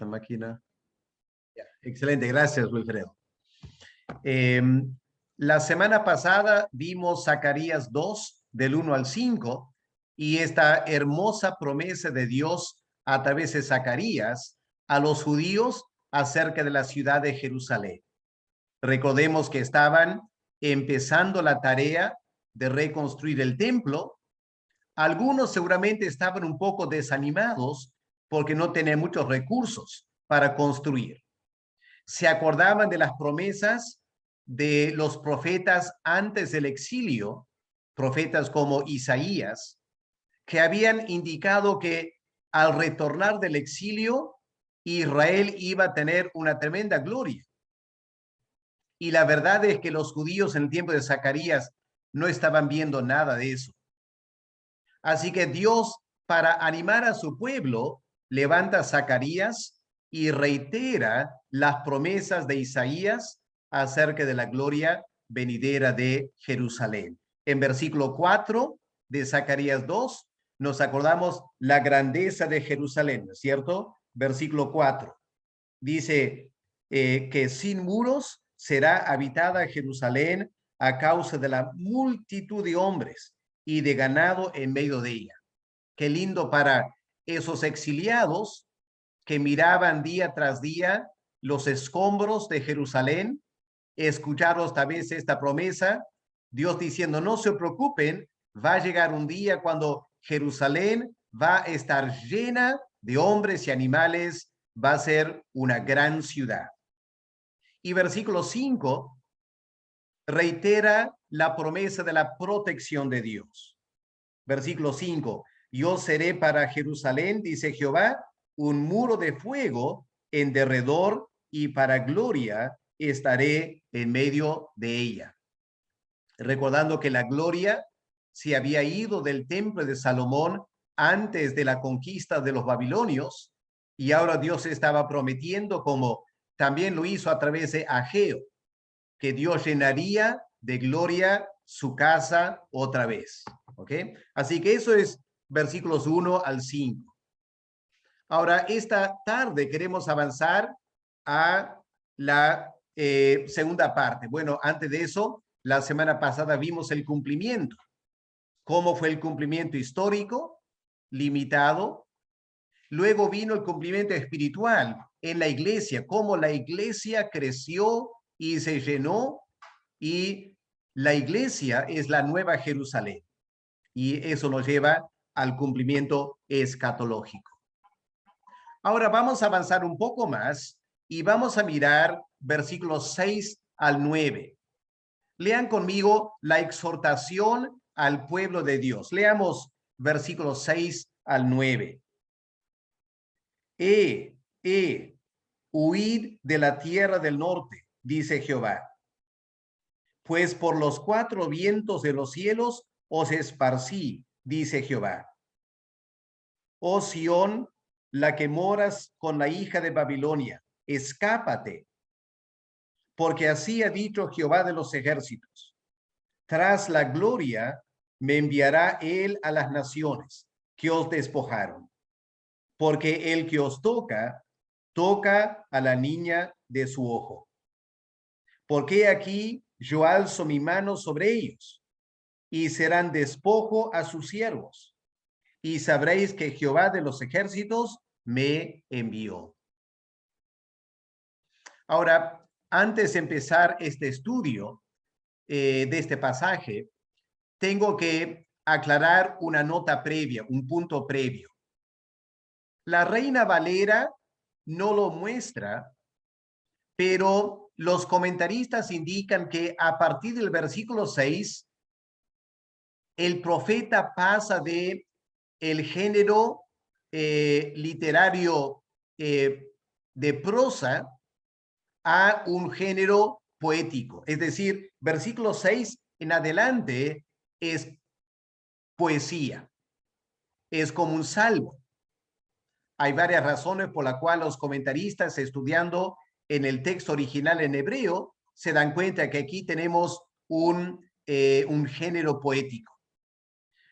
esta máquina. Ya, excelente, gracias, Wilfredo. La semana pasada vimos Zacarías 2, del 1 al 5, y esta hermosa promesa de Dios a través de Zacarías a los judíos acerca de la ciudad de Jerusalén. Recordemos que estaban empezando la tarea de reconstruir el templo. Algunos seguramente estaban un poco desanimados porque no tenían muchos recursos para construir. Se acordaban de las promesas de los profetas antes del exilio, profetas como Isaías, que habían indicado que al retornar del exilio, Israel iba a tener una tremenda gloria. Y la verdad es que los judíos en el tiempo de Zacarías no estaban viendo nada de eso. Así que Dios, para animar a su pueblo, levanta a Zacarías y reitera las promesas de Isaías acerca de la gloria venidera de Jerusalén. En versículo 4 de Zacarías 2, nos acordamos la grandeza de Jerusalén, ¿no es cierto? Versículo 4 dice que sin muros será habitada Jerusalén a causa de la multitud de hombres y de ganado en medio de ella. Qué lindo para esos exiliados que miraban día tras día los escombros de Jerusalén, escucharos tal vez esta promesa, Dios diciendo, no se preocupen, va a llegar un día cuando Jerusalén va a estar llena de hombres y animales, va a ser una gran ciudad. Y versículo 5 reitera la promesa de la protección de Dios. Versículo 5, yo seré para Jerusalén, dice Jehová, un muro de fuego en derredor y para gloria estaré en medio de ella. Recordando que la gloria se había ido del templo de Salomón antes de la conquista de los babilonios y ahora Dios estaba prometiendo, como también lo hizo a través de Ageo, que Dios llenaría de gloria su casa otra vez. ¿Ok? Así que eso es versículos 1 al 5. Ahora, esta tarde queremos avanzar a la segunda parte. Bueno, antes de eso, la semana pasada vimos el cumplimiento. ¿Cómo fue el cumplimiento histórico? Limitado. Luego vino el cumplimiento espiritual en la iglesia, cómo la iglesia creció y se llenó, y la iglesia es la nueva Jerusalén. Y eso nos lleva al cumplimiento escatológico. Ahora vamos a avanzar un poco más y vamos a mirar versículos 6 al 9. Lean conmigo la exhortación al pueblo de Dios. Leamos versículos 6 al 9. Huid de la tierra del norte, dice Jehová, pues por los cuatro vientos de los cielos os esparcí, dice Jehová. Oh Sión, la que moras con la hija de Babilonia, escápate, porque así ha dicho Jehová de los ejércitos. Tras la gloria me enviará él a las naciones que os despojaron, porque el que os toca, toca a la niña de su ojo. Porque aquí yo alzo mi mano sobre ellos, y serán despojo a sus siervos, y sabréis que Jehová de los ejércitos me envió. Ahora, antes de empezar este estudio de este pasaje, tengo que aclarar una nota previa, un punto previo. La Reina Valera no lo muestra, pero los comentaristas indican que a partir del versículo 6, el profeta pasa de el género literario de prosa a un género poético. Es decir, versículo 6 en adelante es poesía, es como un salmo. Hay varias razones por las cuales los comentaristas, estudiando en el texto original en hebreo, se dan cuenta que aquí tenemos un género poético.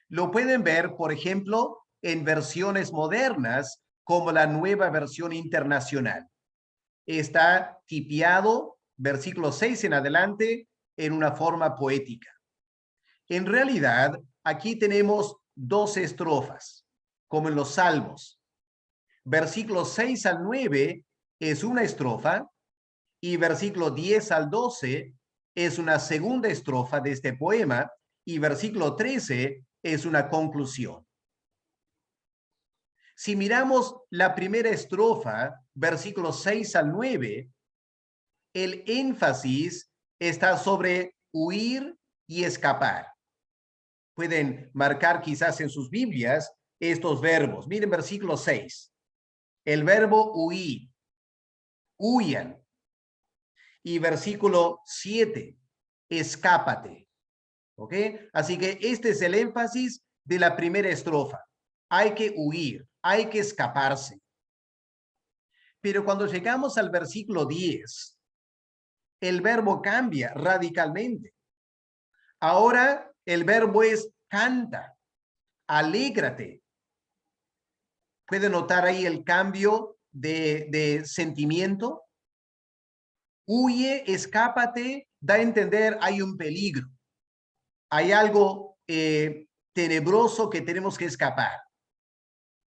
Lo pueden ver, por ejemplo, en versiones modernas como la Nueva Versión Internacional. Está tipiado, versículo 6 en adelante, en una forma poética. En realidad, aquí tenemos dos estrofas, como en los Salmos. Versículos 6 al 9 es una estrofa y versículo 10 al 12 es una segunda estrofa de este poema y versículo 13 es una conclusión. Si miramos la primera estrofa, versículos 6 al 9, el énfasis está sobre huir y escapar. Pueden marcar quizás en sus Biblias estos verbos. Miren versículo 6. El verbo huir, huyan. Y versículo 7, escápate. ¿Ok? Así que este es el énfasis de la primera estrofa. Hay que huir, hay que escaparse. Pero cuando llegamos al versículo 10, el verbo cambia radicalmente. Ahora el verbo es canta, alégrate. ¿Puede notar ahí el cambio de sentimiento? Huye, escápate, da a entender hay un peligro. Hay algo tenebroso que tenemos que escapar.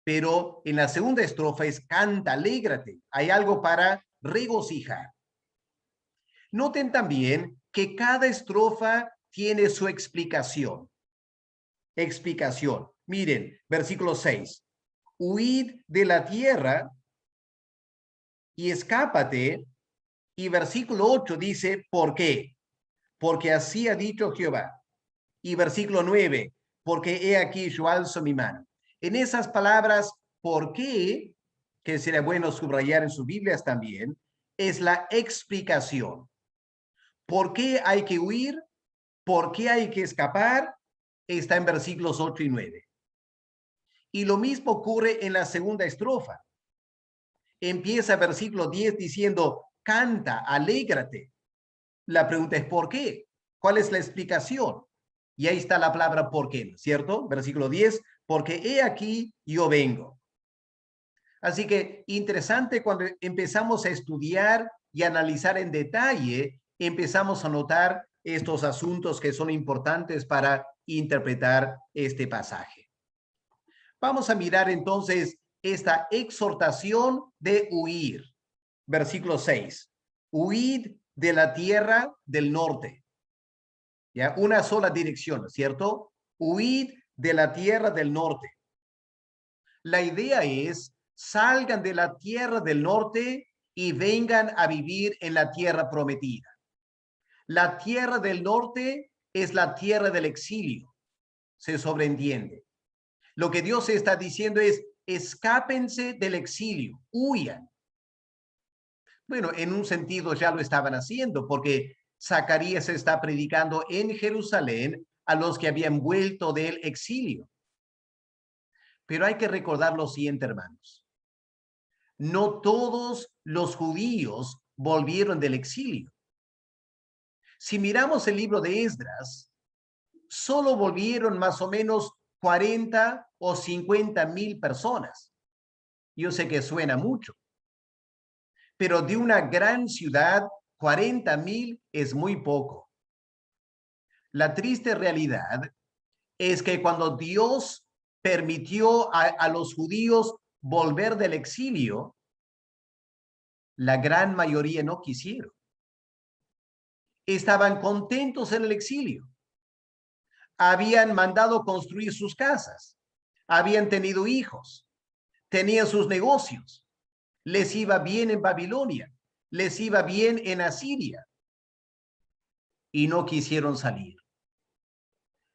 Pero en la segunda estrofa es canta, alégrate. Hay algo para regocijar. Noten también que cada estrofa tiene su explicación. Explicación. Miren, versículo 6. Huid de la tierra y escápate. Y versículo 8 dice, ¿por qué? Porque así ha dicho Jehová. Y versículo 9, porque he aquí yo alzo mi mano. En esas palabras, ¿por qué? Que sería bueno subrayar en sus Biblias también, es la explicación. ¿Por qué hay que huir? ¿Por qué hay que escapar? Está en versículos 8 y 9. Y lo mismo ocurre en la segunda estrofa. Empieza versículo 10 diciendo, canta, alégrate. La pregunta es, ¿por qué? ¿Cuál es la explicación? Y ahí está la palabra por qué, ¿cierto? Versículo 10, porque he aquí yo vengo. Así que interesante cuando empezamos a estudiar y analizar en detalle, empezamos a notar estos asuntos que son importantes para interpretar este pasaje. Vamos a mirar entonces esta exhortación de huir. Versículo 6. Huid de la tierra del norte. ¿Ya? Una sola dirección, ¿cierto? Huid de la tierra del norte. La idea es, salgan de la tierra del norte y vengan a vivir en la tierra prometida. La tierra del norte es la tierra del exilio, se sobreentiende. Lo que Dios está diciendo es, escápense del exilio, huyan. Bueno, en un sentido ya lo estaban haciendo, porque Zacarías está predicando en Jerusalén a los que habían vuelto del exilio. Pero hay que recordar lo siguiente, hermanos. No todos los judíos volvieron del exilio. Si miramos el libro de Esdras, solo volvieron más o menos 40 o 50,000 personas. Yo sé que suena mucho, pero de una gran ciudad, 40,000 es muy poco. La triste realidad es que cuando Dios permitió a los judíos volver del exilio, la gran mayoría no quisieron. Estaban contentos en el exilio. Habían mandado construir sus casas. Habían tenido hijos. Tenían sus negocios. Les iba bien en Babilonia. Les iba bien en Asiria. Y no quisieron salir.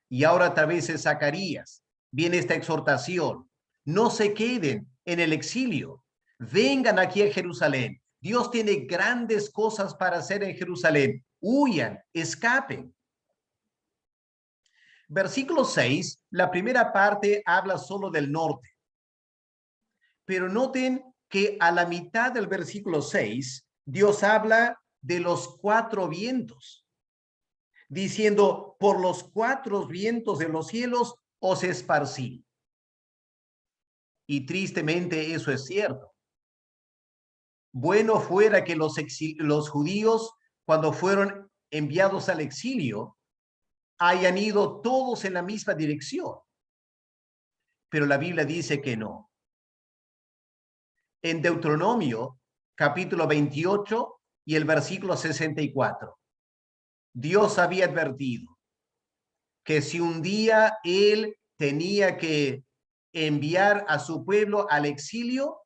Y ahora a través de Zacarías viene esta exhortación. No se queden en el exilio. Vengan aquí a Jerusalén. Dios tiene grandes cosas para hacer en Jerusalén. Huyan, escapen. Versículo 6, la primera parte habla solo del norte. Pero noten que a la mitad del versículo 6, Dios habla de los cuatro vientos, diciendo, por los cuatro vientos de los cielos os esparcí. Y tristemente eso es cierto. Bueno fuera que los judíos, cuando fueron enviados al exilio, hayan ido todos en la misma dirección. Pero la Biblia dice que no. En Deuteronomio, capítulo 28 y el versículo 64, Dios había advertido que si un día él tenía que enviar a su pueblo al exilio,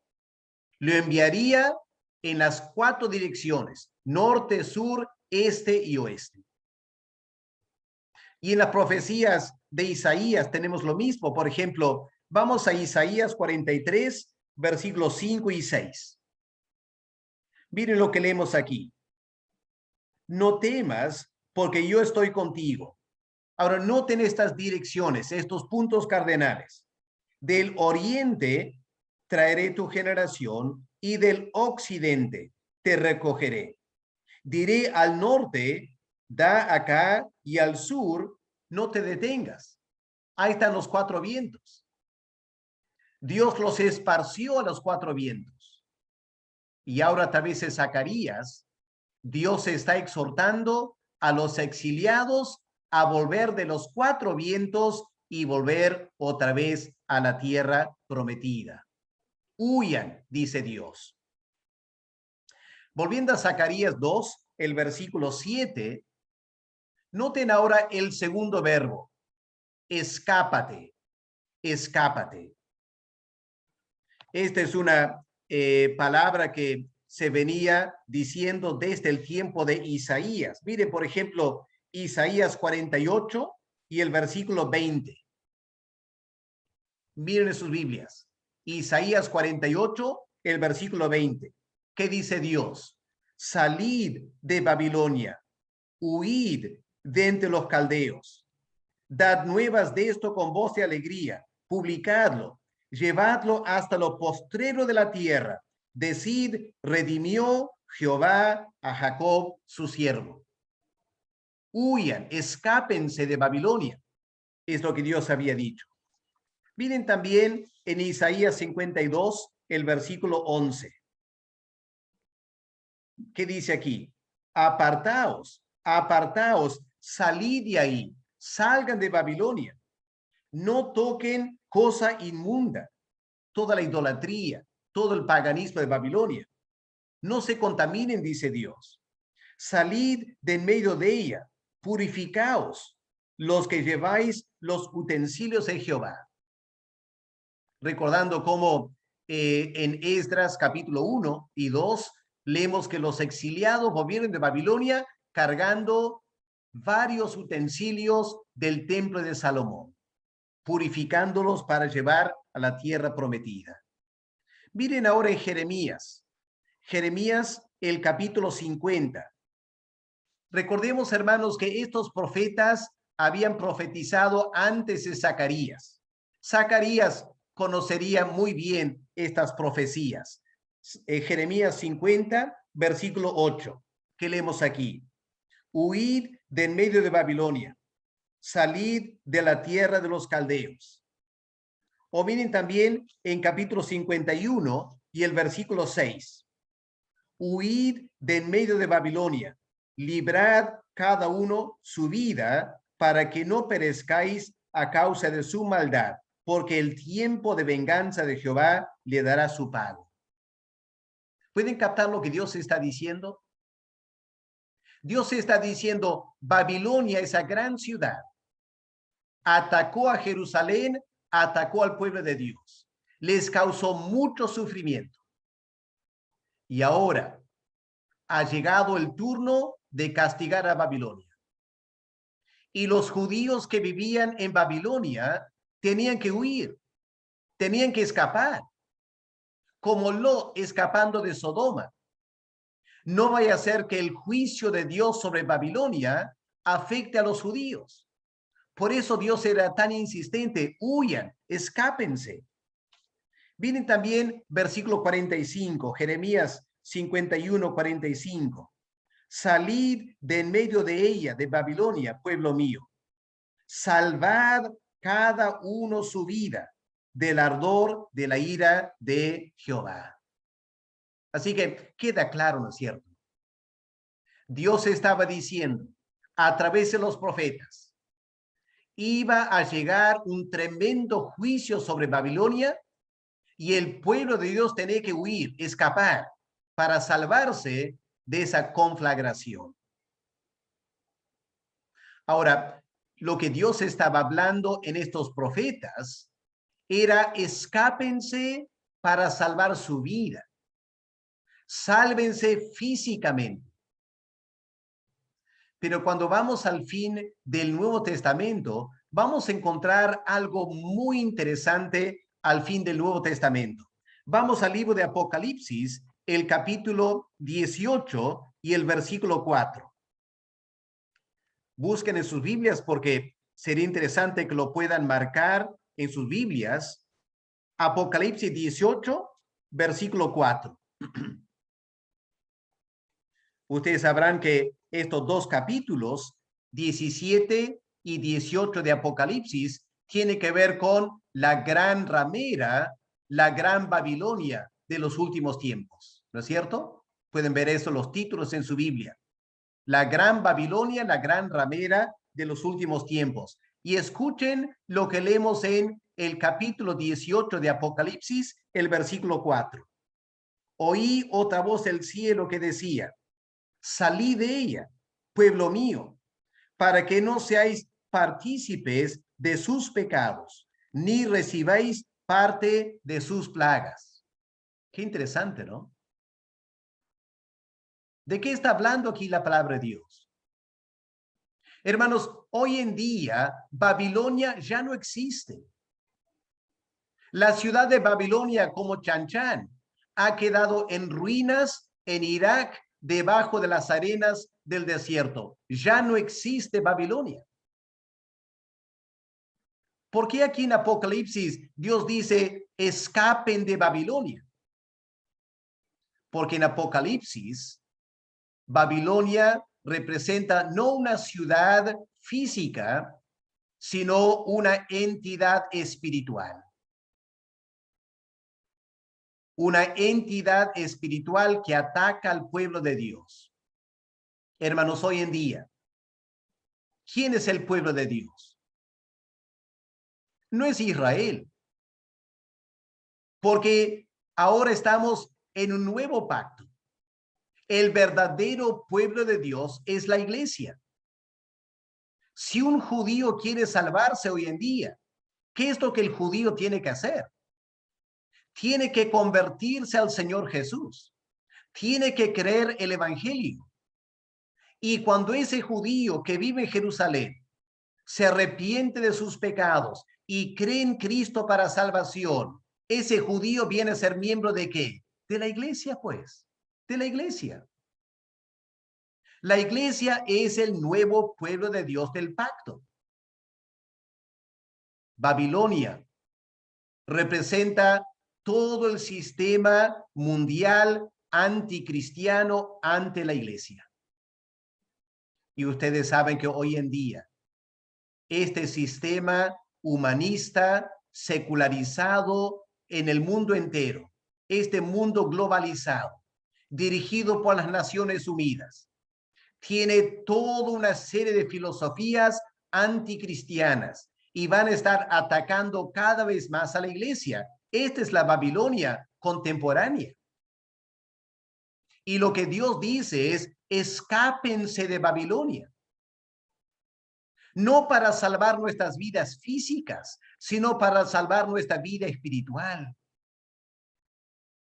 lo enviaría en las 4 direcciones: norte, sur, este y oeste. Y en las profecías de Isaías tenemos lo mismo. Por ejemplo, vamos a Isaías 43, versículos 5 y 6. Miren lo que leemos aquí. No temas, porque yo estoy contigo. Ahora, noten estas direcciones, estos puntos cardenales. Del oriente traeré tu generación y del occidente te recogeré. Diré al norte, da acá, y al sur, no te detengas. Ahí están los 4 vientos. Dios los esparció a los 4 vientos. Y ahora a través de Zacarías, Dios está exhortando a los exiliados a volver de los 4 vientos y volver otra vez a la tierra prometida. Huyan, dice Dios. Volviendo a Zacarías 2, el versículo 7, noten ahora el segundo verbo, escápate, escápate. Esta es una palabra que se venía diciendo desde el tiempo de Isaías. Miren, por ejemplo, Isaías 48 y el versículo 20. Miren en sus Biblias. Isaías 48, el versículo 20. ¿Qué dice Dios? Salid de Babilonia, huid de entre los caldeos. Dad nuevas de esto con voz de alegría, publicadlo, llevadlo hasta lo postrero de la tierra. Decid, redimió Jehová a Jacob su siervo. Huyan, escápense de Babilonia. Es lo que Dios había dicho. Miren también en Isaías 52, el versículo 11. ¿Qué dice aquí? Apartaos, apartaos, salid de ahí, salgan de Babilonia. No toquen cosa inmunda, toda la idolatría, todo el paganismo de Babilonia. No se contaminen, dice Dios. Salid de en medio de ella, purificaos, los que lleváis los utensilios de Jehová. Recordando cómo en Esdras capítulo 1 y 2 leemos que los exiliados volvieron de Babilonia cargando varios utensilios del templo de Salomón, purificándolos para llevar a la tierra prometida. Miren ahora en Jeremías. Jeremías, el capítulo 50. Recordemos, hermanos, que estos profetas habían profetizado antes de Zacarías. Zacarías conocería muy bien estas profecías. Jeremías 50, versículo 8. ¿Qué leemos aquí? Huid de en medio de Babilonia, salid de la tierra de los caldeos. O miren también en capítulo 51 y el versículo 6. Huid de en medio de Babilonia, librad cada uno su vida para que no perezcáis a causa de su maldad, porque el tiempo de venganza de Jehová le dará su pago. ¿Pueden captar lo que Dios está diciendo? Dios está diciendo, Babilonia, esa gran ciudad, atacó a Jerusalén, atacó al pueblo de Dios, les causó mucho sufrimiento. Y ahora ha llegado el turno de castigar a Babilonia. Y los judíos que vivían en Babilonia tenían que huir, tenían que escapar, como Lot escapando de Sodoma. No vaya a ser que el juicio de Dios sobre Babilonia afecte a los judíos. Por eso Dios era tan insistente, huyan, escápense. Miren también versículo 45, Jeremías 51, 45. Salid de en medio de ella, de Babilonia, pueblo mío. Salvad cada uno su vida, del ardor de la ira de Jehová. Así que queda claro, ¿no es cierto? Dios estaba diciendo a través de los profetas, iba a llegar un tremendo juicio sobre Babilonia y el pueblo de Dios tenía que huir, escapar, para salvarse de esa conflagración. Ahora, lo que Dios estaba hablando en estos profetas era escápense para salvar su vida. Sálvense físicamente. Pero cuando vamos al fin del Nuevo Testamento, vamos a encontrar algo muy interesante al fin del Nuevo Testamento. Vamos al libro de Apocalipsis, el capítulo 18 y el versículo 4. Busquen en sus Biblias porque sería interesante que lo puedan marcar en sus Biblias. Apocalipsis 18, versículo 4. Ustedes sabrán que estos dos capítulos, 17 y 18 de Apocalipsis, tienen que ver con la gran ramera, la gran Babilonia de los últimos tiempos, ¿no es cierto? Pueden ver eso, los títulos en su Biblia. La gran Babilonia, la gran ramera de los últimos tiempos. Y escuchen lo que leemos en el capítulo 18 de Apocalipsis, el versículo 4. Oí otra voz del cielo que decía, salí de ella, pueblo mío, para que no seáis partícipes de sus pecados, ni recibáis parte de sus plagas. Qué interesante, ¿no? ¿De qué está hablando aquí la palabra de Dios? Hermanos, hoy en día Babilonia ya no existe. La ciudad de Babilonia, como Chan Chan, ha quedado en ruinas en Irak, debajo de las arenas del desierto. Ya no existe Babilonia. ¿Por qué aquí en Apocalipsis Dios dice, escapen de Babilonia? Porque en Apocalipsis, Babilonia representa no una ciudad física, sino una entidad espiritual. Una entidad espiritual que ataca al pueblo de Dios. Hermanos, hoy en día, ¿quién es el pueblo de Dios? No es Israel, porque ahora estamos en un nuevo pacto. El verdadero pueblo de Dios es la iglesia. Si un judío quiere salvarse hoy en día, ¿qué es lo que el judío tiene que hacer? Tiene que convertirse al Señor Jesús. Tiene que creer el evangelio. Y cuando ese judío que vive en Jerusalén se arrepiente de sus pecados y cree en Cristo para salvación, ese judío viene a ser miembro ¿de qué? De la iglesia, pues, de la iglesia. La iglesia es el nuevo pueblo de Dios del pacto. Babilonia representa todo el sistema mundial anticristiano ante la iglesia. Y ustedes saben que hoy en día este sistema humanista, secularizado en el mundo entero, este mundo globalizado, dirigido por las Naciones Unidas, tiene toda una serie de filosofías anticristianas y van a estar atacando cada vez más a la iglesia. Esta es la Babilonia contemporánea. Y lo que Dios dice es, escápense de Babilonia. No para salvar nuestras vidas físicas, sino para salvar nuestra vida espiritual.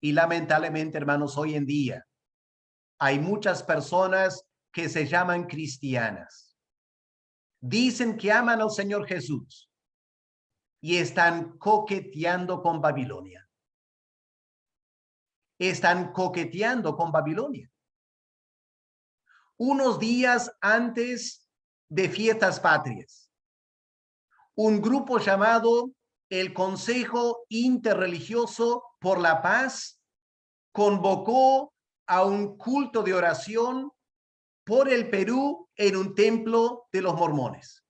Y lamentablemente, hermanos, hoy en día hay muchas personas que se llaman cristianas. Dicen que aman al Señor Jesús y están coqueteando con Babilonia. Están coqueteando con Babilonia. Unos días antes de fiestas patrias, un grupo llamado el Consejo Interreligioso por la Paz convocó a un culto de oración por el Perú en un templo de los mormones.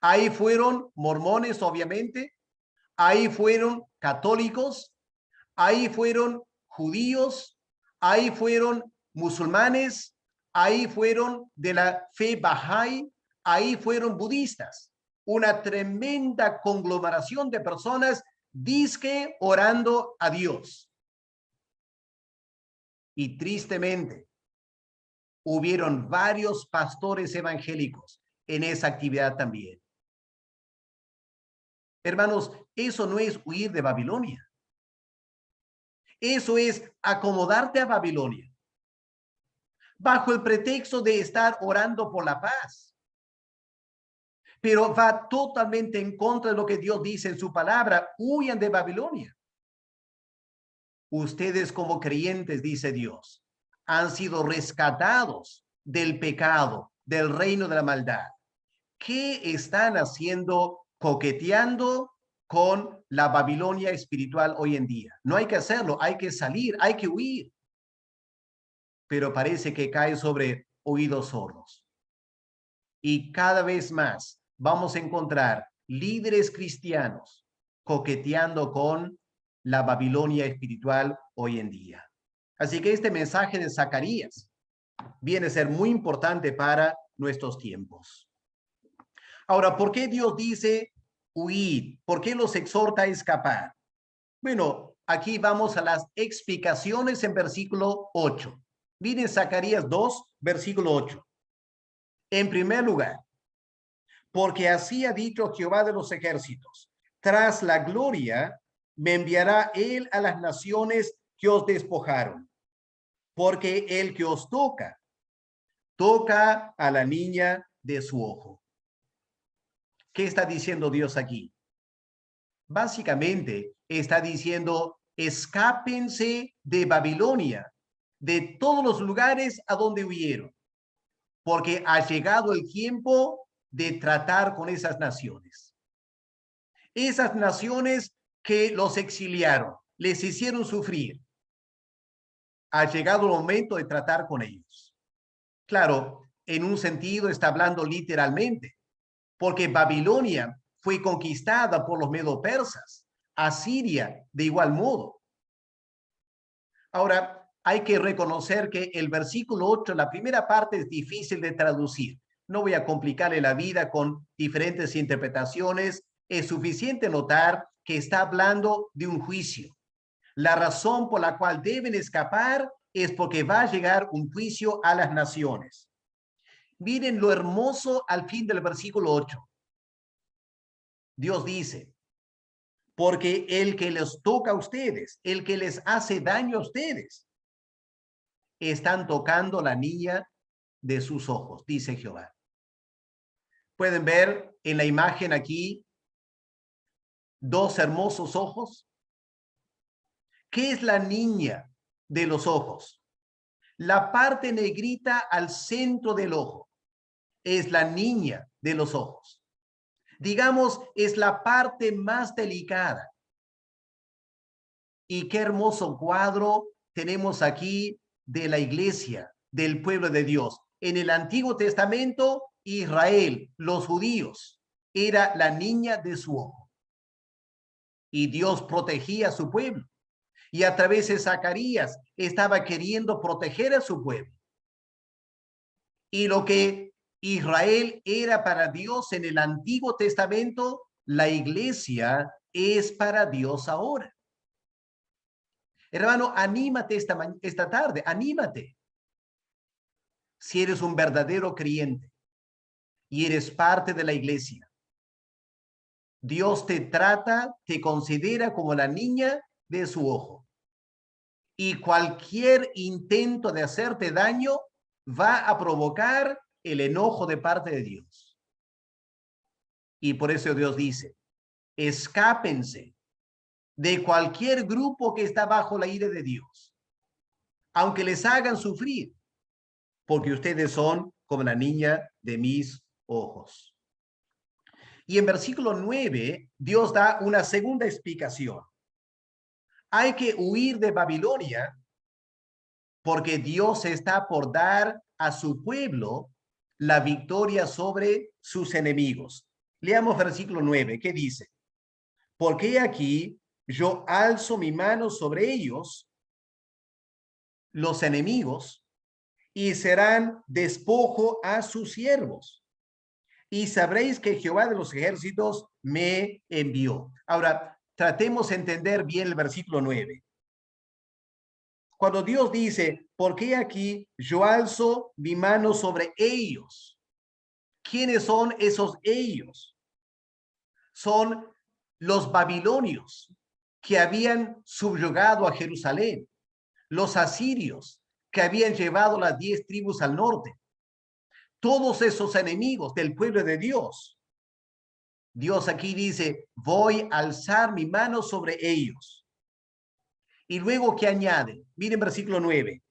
Ahí fueron mormones, obviamente. ahí fueron católicos, ahí fueron judíos, ahí fueron musulmanes, ahí fueron de la fe Bahá'í, ahí fueron budistas. Una tremenda conglomeración de personas dizque orando a Dios. Y tristemente, hubieron varios pastores evangélicos en esa actividad también. Hermanos, eso no es huir de Babilonia. Eso es acomodarte a Babilonia, bajo el pretexto de estar orando por la paz. Pero va totalmente en contra de lo que Dios dice en su palabra. Huyan de Babilonia. Ustedes como creyentes, dice Dios, han sido rescatados del pecado, del reino de la maldad. ¿Qué están haciendo coqueteando con la Babilonia espiritual hoy en día? No hay que hacerlo, hay que salir, hay que huir. Pero parece que cae sobre oídos sordos. Y cada vez más vamos a encontrar líderes cristianos coqueteando con la Babilonia espiritual hoy en día. Así que este mensaje de Zacarías viene a ser muy importante para nuestros tiempos. Ahora, ¿por qué Dios dice huid? ¿Por qué los exhorta a escapar? Bueno, aquí vamos a las explicaciones en versículo 8. Miren Zacarías 2, versículo 8. En primer lugar, porque así ha dicho Jehová de los ejércitos, tras la gloria me enviará él a las naciones que os despojaron, porque el que os toca, toca a la niña de su ojo. ¿Qué está diciendo Dios aquí? Básicamente está diciendo, escápense de Babilonia, de todos los lugares a donde huyeron, porque ha llegado el tiempo de tratar con esas naciones. Esas naciones que los exiliaron, les hicieron sufrir. Ha llegado el momento de tratar con ellos. Claro, en un sentido está hablando literalmente, porque Babilonia fue conquistada por los medo-persas, Asiria de igual modo. Ahora, hay que reconocer que el versículo 8, la primera parte es difícil de traducir. No voy a complicarle la vida con diferentes interpretaciones. Es suficiente notar que está hablando de un juicio. La razón por la cual deben escapar es porque va a llegar un juicio a las naciones. Miren lo hermoso al fin del versículo 8. Dios dice, porque el que les toca a ustedes, el que les hace daño a ustedes, están tocando la niña de sus ojos, dice Jehová. Pueden ver en la imagen aquí dos hermosos ojos. ¿Qué es la niña de los ojos? La parte negrita al centro del ojo es la niña de los ojos. Digamos, es la parte más delicada. Y qué hermoso cuadro tenemos aquí de la iglesia, del pueblo de Dios. En el Antiguo Testamento, Israel, los judíos, era la niña de su ojo. Y Dios protegía a su pueblo. Y a través de Zacarías estaba queriendo proteger a su pueblo. Y lo que Israel era para Dios en el Antiguo Testamento, la iglesia es para Dios ahora. Hermano, anímate esta tarde, anímate. Si eres un verdadero creyente y eres parte de la iglesia, Dios te trata, te considera como la niña de su ojo. Y cualquier intento de hacerte daño va a provocar el enojo de parte de Dios. Y por eso Dios dice, escápense de cualquier grupo que está bajo la ira de Dios, aunque les hagan sufrir, porque ustedes son como la niña de mis ojos. Y en versículo 9, Dios da una segunda explicación. Hay que huir de Babilonia porque Dios está por dar a su pueblo la victoria sobre sus enemigos. Leamos versículo 9, ¿qué dice? porque aquí yo alzo mi mano sobre ellos, los enemigos, y serán despojo a sus siervos. Y sabréis que Jehová de los ejércitos me envió. Ahora, tratemos de entender bien el versículo 9. Cuando Dios dice, porque aquí yo alzo mi mano sobre ellos. ¿Quiénes son esos ellos? Son los babilonios que habían subyugado a Jerusalén, los asirios que habían llevado las 10 tribus al norte, todos esos enemigos del pueblo de Dios. Dios aquí dice, voy a alzar mi mano sobre ellos. Y luego, ¿qué añade? Miren versículo 9.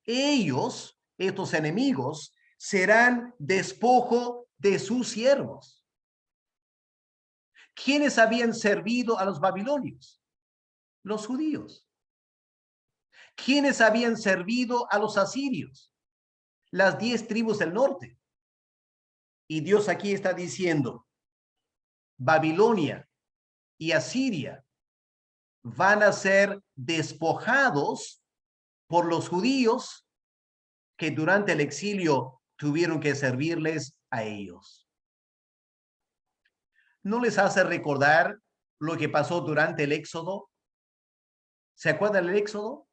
Ellos, estos enemigos, serán despojo de sus siervos. ¿Quiénes habían servido a los babilonios? Los judíos. ¿Quiénes habían servido a los asirios? Las 10 tribus del norte. Y Dios aquí está diciendo, Babilonia y Asiria van a ser despojados por los judíos que durante el exilio tuvieron que servirles a ellos. ¿No les hace recordar lo que pasó durante el Éxodo? ¿Se acuerdan del Éxodo?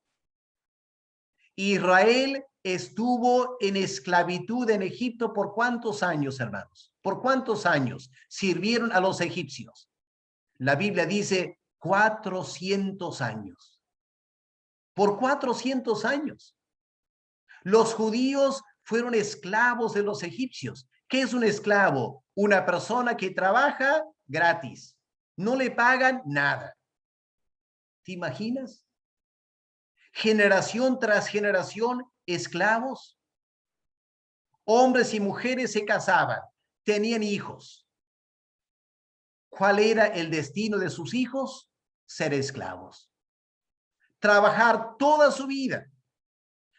Israel estuvo en esclavitud en Egipto por ¿cuántos años, hermanos? ¿Por cuántos años sirvieron a los egipcios? La Biblia dice 400 años. Por 400 años. Los judíos fueron esclavos de los egipcios. ¿Qué es un esclavo? Una persona que trabaja gratis. No le pagan nada. ¿Te imaginas? Generación tras generación, esclavos. Hombres y mujeres se casaban, tenían hijos. ¿Cuál era el destino de sus hijos? Ser esclavos. Trabajar toda su vida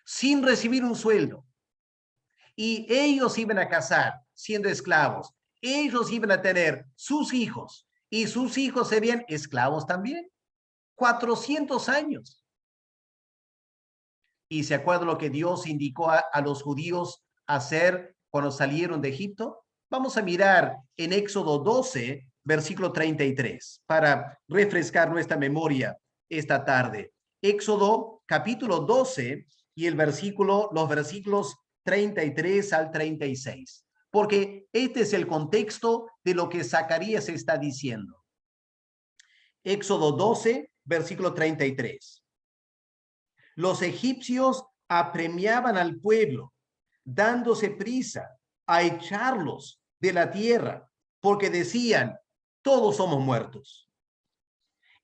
sin recibir un sueldo. Y ellos iban a casar siendo esclavos. Ellos iban a tener sus hijos y sus hijos serían esclavos también. 400 años. ¿Y se acuerdan lo que Dios indicó a los judíos hacer cuando salieron de Egipto? Vamos a mirar en Éxodo 12, versículo 33, para refrescar nuestra memoria esta tarde. Éxodo capítulo 12 y los versículos 33 al 36, porque este es el contexto de lo que Zacarías está diciendo. Éxodo 12, versículo 33. Los egipcios apremiaban al pueblo, dándose prisa a echarlos de la tierra, porque decían, todos somos muertos.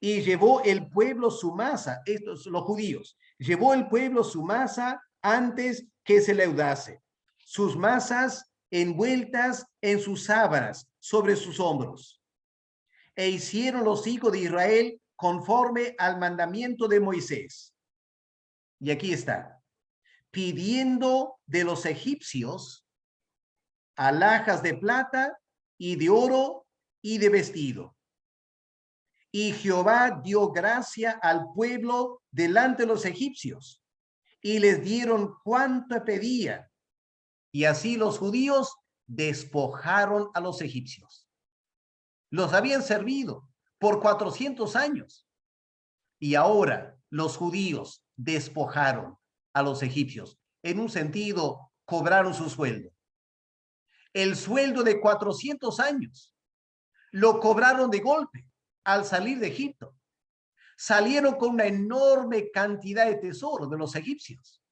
Y llevó el pueblo su masa, estos los judíos, llevó el pueblo su masa antes que se leudase, sus masas envueltas en sus sábanas sobre sus hombros. E hicieron los hijos de Israel conforme al mandamiento de Moisés. Y aquí está, pidiendo de los egipcios alhajas de plata y de oro y de vestido. Y Jehová dio gracia al pueblo delante de los egipcios y les dieron cuanto pedían. Y así los judíos despojaron a los egipcios. Los habían servido por 400 años. Y ahora los judíos despojaron a los egipcios. En un sentido, cobraron su sueldo. El sueldo de 400 años lo cobraron de golpe al salir de Egipto. Salieron con una enorme cantidad de tesoros de los egipcios.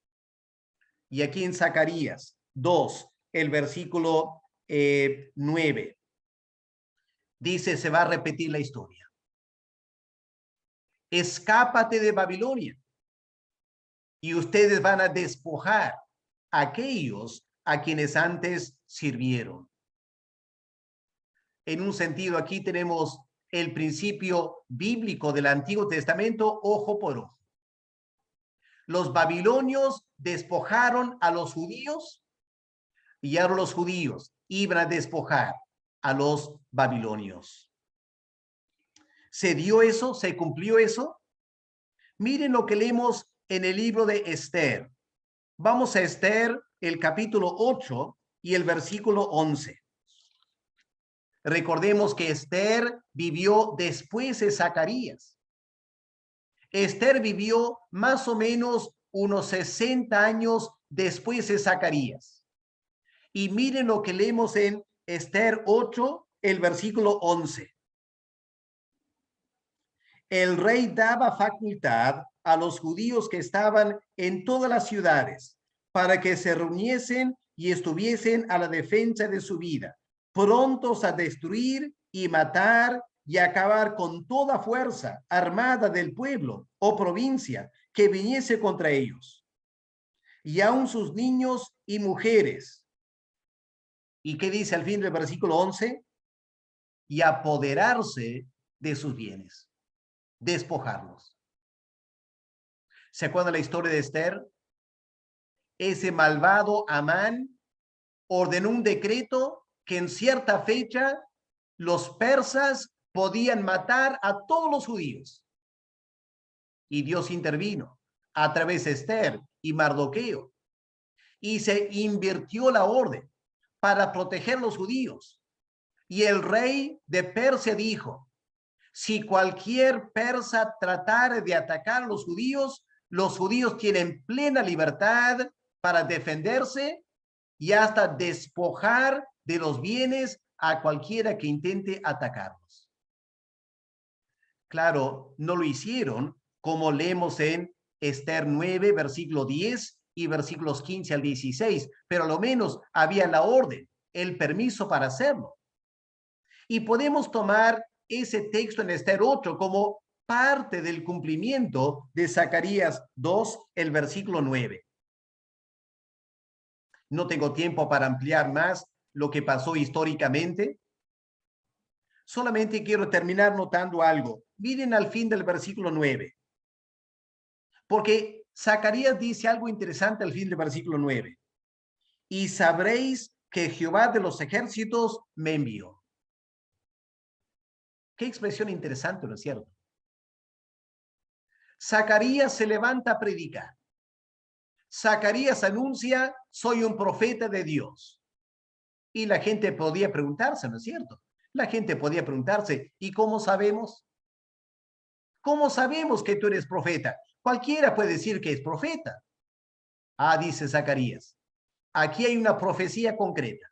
Y aquí en Zacarías 2, el versículo 9, dice, se va a repetir la historia. Escápate de Babilonia y ustedes van a despojar a aquellos a quienes antes sirvieron. En un sentido, aquí tenemos el principio bíblico del Antiguo Testamento, ojo por ojo. Los babilonios despojaron a los judíos y ahora los judíos iban a despojar a los babilonios. ¿Se dio eso? ¿Se cumplió eso? Miren lo que leemos en el libro de Esther. Vamos a Esther, el capítulo 8 y el versículo 11. Recordemos que Esther vivió después de Zacarías. Esther vivió más o menos unos 60 años después de Zacarías. Y miren lo que leemos en Esther 8, el versículo 11. El rey daba facultad a los judíos que estaban en todas las ciudades para que se reuniesen y estuviesen a la defensa de su vida, prontos a destruir y matar y acabar con toda fuerza armada del pueblo o provincia que viniese contra ellos, y aun sus niños y mujeres. ¿Y qué dice al fin del versículo 11? Y apoderarse de sus bienes, despojarlos. ¿Se acuerdan la historia de Esther? Ese malvado Amán ordenó un decreto que en cierta fecha los persas podían matar a todos los judíos. Y Dios intervino a través de Esther y Mardoqueo. Y se invirtió la orden para proteger a los judíos. Y el rey de Persia dijo, si cualquier persa tratara de atacar a los judíos tienen plena libertad para defenderse y hasta despojar de los bienes a cualquiera que intente atacarlos. Claro, no lo hicieron como leemos en Esther 9, versículo 10 y versículos 15 al 16, pero a lo menos había la orden, el permiso para hacerlo. Y podemos tomar ese texto en Esther 8 como parte del cumplimiento de Zacarías 2, el versículo 9. No tengo tiempo para ampliar más lo que pasó históricamente. Solamente quiero terminar notando algo. Miren al fin del versículo 9. Porque Zacarías dice algo interesante al fin del versículo 9. Y sabréis que Jehová de los ejércitos me envió. Qué expresión interesante, ¿no es cierto? Zacarías se levanta a predicar. Zacarías anuncia, soy un profeta de Dios. Y la gente podía preguntarse, ¿no es cierto? La gente podía preguntarse, ¿y cómo sabemos? ¿Cómo sabemos que tú eres profeta? Cualquiera puede decir que es profeta. Ah, dice Zacarías, aquí hay una profecía concreta.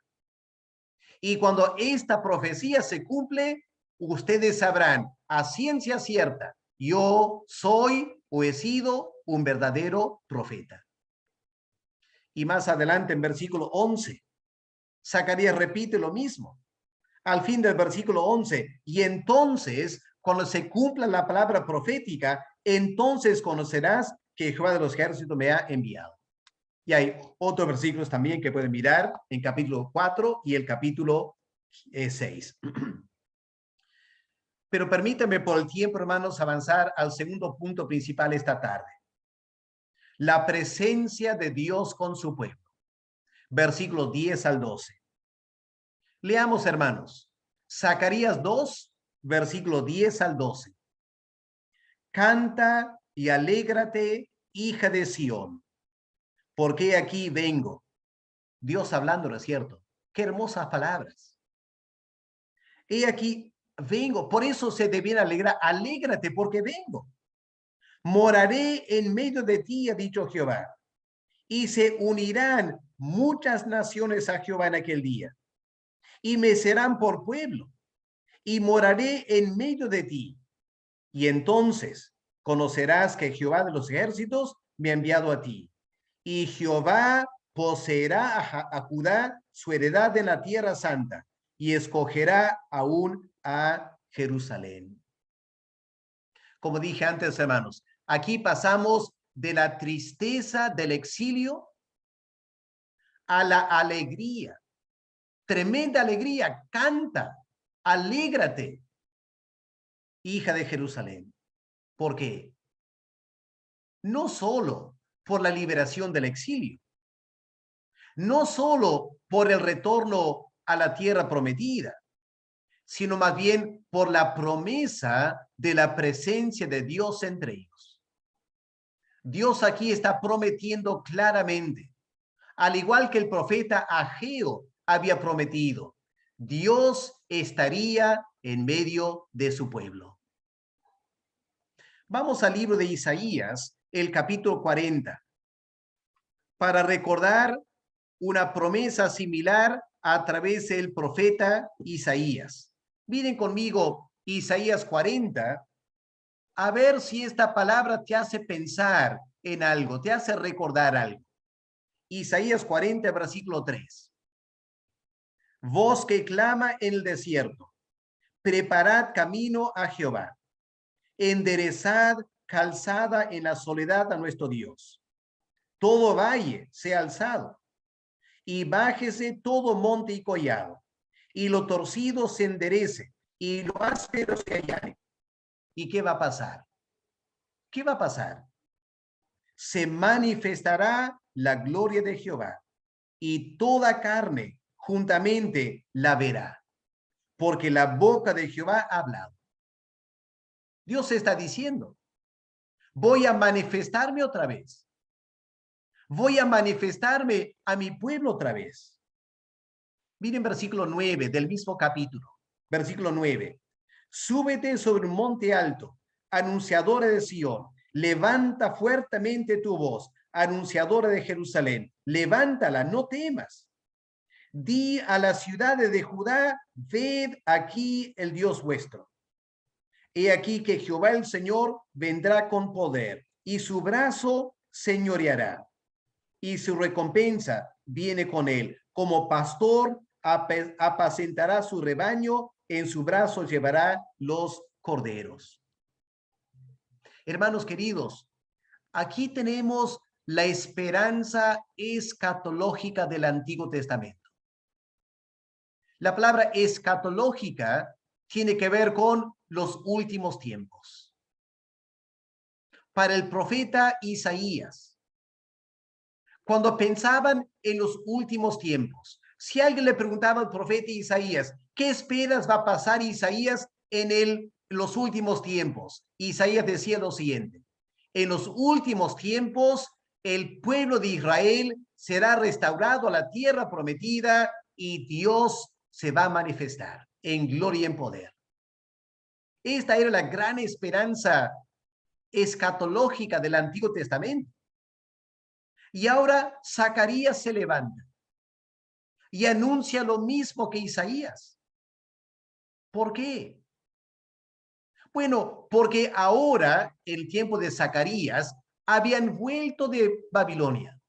Y cuando esta profecía se cumple, ustedes sabrán a ciencia cierta, yo soy o he sido un verdadero profeta. Y más adelante en versículo 11, Zacarías repite lo mismo. Al fin del versículo 11, y entonces, cuando se cumpla la palabra profética, entonces conocerás que Jehová de los ejércitos me ha enviado. Y hay otros versículos también que pueden mirar en capítulo 4 y el capítulo 6. Pero permítanme por el tiempo, hermanos, avanzar al segundo punto principal esta tarde. La presencia de Dios con su pueblo. Versículos 10 al 12. Leamos, hermanos. Zacarías 2, versículo 10 al 12. Canta y alégrate, hija de Sión, porque aquí vengo. Dios hablando, ¿no es cierto? Qué hermosas palabras. He aquí vengo, por eso se debiera alegrar. Alégrate porque vengo. Moraré en medio de ti, ha dicho Jehová, y se unirán muchas naciones a Jehová en aquel día, y me serán por pueblo, y moraré en medio de ti. Y entonces conocerás que Jehová de los ejércitos me ha enviado a ti. Y Jehová poseerá a Judá su heredad en la tierra santa, y escogerá aún a Jerusalén. Como dije antes, hermanos, aquí pasamos de la tristeza del exilio a la alegría. Tremenda alegría. Canta, alégrate, hija de Jerusalén. ¿Por qué? No solo por la liberación del exilio, no solo por el retorno a la tierra prometida, sino más bien por la promesa de la presencia de Dios entre ellos. Dios aquí está prometiendo claramente, al igual que el profeta Ageo había prometido, Dios estaría en medio de su pueblo. Vamos al libro de Isaías, el capítulo 40, para recordar una promesa similar a través del profeta Isaías. Miren conmigo Isaías 40, a ver si esta palabra te hace pensar en algo, te hace recordar algo. Isaías 40, versículo 3. Voz que clama en el desierto, preparad camino a Jehová, enderezad calzada en la soledad a nuestro Dios. Todo valle sea alzado, y bájese todo monte y collado, y lo torcido se enderece, y lo áspero se allane. ¿Y qué va a pasar? ¿Qué va a pasar? Se manifestará la gloria de Jehová, y toda carne juntamente la verá, porque la boca de Jehová ha hablado. Dios está diciendo, voy a manifestarme otra vez. Voy a manifestarme a mi pueblo otra vez. Miren versículo 9 del mismo capítulo. Versículo 9. Súbete sobre un monte alto, anunciadora de Sión. Levanta fuertemente tu voz, anunciadora de Jerusalén. Levántala, no temas. Di a las ciudades de Judá, ved aquí el Dios vuestro. He aquí que Jehová el Señor vendrá con poder, y su brazo señoreará, y su recompensa viene con él. Como pastor apacentará su rebaño, en su brazo llevará los corderos. Hermanos queridos, aquí tenemos la esperanza escatológica del Antiguo Testamento. La palabra escatológica tiene que ver con los últimos tiempos. Para el profeta Isaías, cuando pensaban en los últimos tiempos, si alguien le preguntaba al profeta Isaías, ¿qué esperas va a pasar, Isaías, en los últimos tiempos? Isaías decía lo siguiente: en los últimos tiempos, el pueblo de Israel será restaurado a la tierra prometida y Dios se va a manifestar en gloria y en poder. Esta era la gran esperanza escatológica del Antiguo Testamento. Y ahora Zacarías se levanta y anuncia lo mismo que Isaías. ¿Por qué? Bueno, porque ahora, en el tiempo de Zacarías, habían vuelto de Babilonia,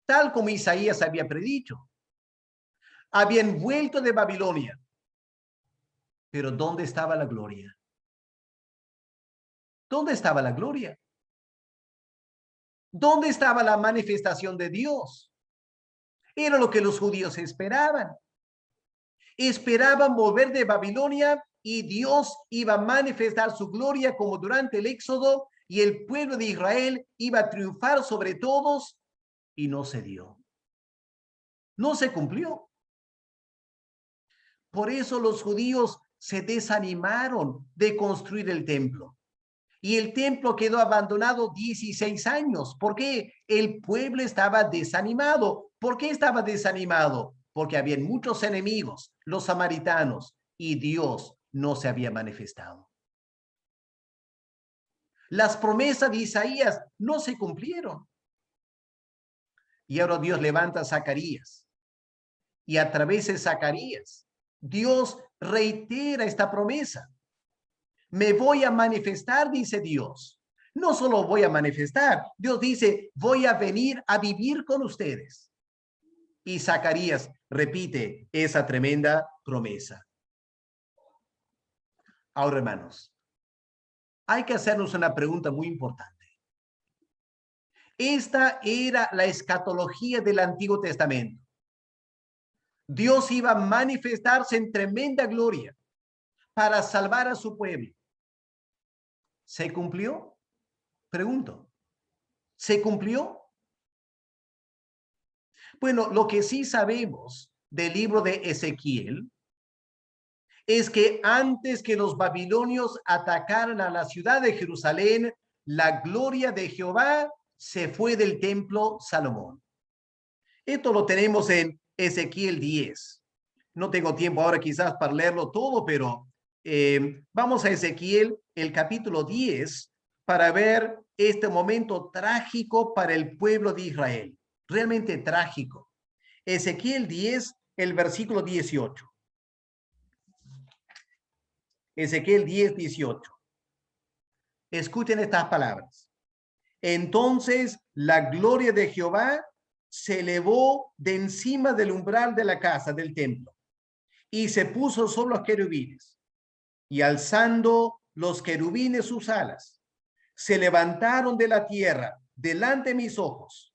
tal como Isaías había predicho. Habían vuelto de Babilonia. Pero ¿dónde estaba la gloria? ¿Dónde estaba la gloria? ¿Dónde estaba la manifestación de Dios? Era lo que los judíos esperaban. Esperaban volver de Babilonia y Dios iba a manifestar su gloria como durante el Éxodo, y el pueblo de Israel iba a triunfar sobre todos, y no se dio. No se cumplió. Por eso los judíos se desanimaron de construir el templo. Y el templo quedó abandonado 16 años. ¿Por qué? El pueblo estaba desanimado. ¿Por qué estaba desanimado? Porque habían muchos enemigos, los samaritanos, y Dios no se había manifestado. Las promesas de Isaías no se cumplieron. Y ahora Dios levanta a Zacarías. Y a través de Zacarías, Dios reitera esta promesa. Me voy a manifestar, dice Dios. No solo voy a manifestar, Dios dice, voy a venir a vivir con ustedes. Y Zacarías repite esa tremenda promesa. Ahora, hermanos, hay que hacernos una pregunta muy importante. Esta era la escatología del Antiguo Testamento. Dios iba a manifestarse en tremenda gloria para salvar a su pueblo. ¿Se cumplió? Pregunto. ¿Se cumplió? Bueno, lo que sí sabemos del libro de Ezequiel es que antes que los babilonios atacaran a la ciudad de Jerusalén, la gloria de Jehová se fue del templo Salomón. Esto lo tenemos en Ezequiel 10. No tengo tiempo ahora quizás para leerlo todo, pero vamos a Ezequiel, el capítulo 10, para ver este momento trágico para el pueblo de Israel. Realmente trágico. Ezequiel 10, el versículo 18. Ezequiel 10, 18. Escuchen estas palabras. Entonces la gloria de Jehová se elevó de encima del umbral de la casa del templo y se puso sobre los querubines. Y alzando los querubines sus alas, se levantaron de la tierra delante de mis ojos.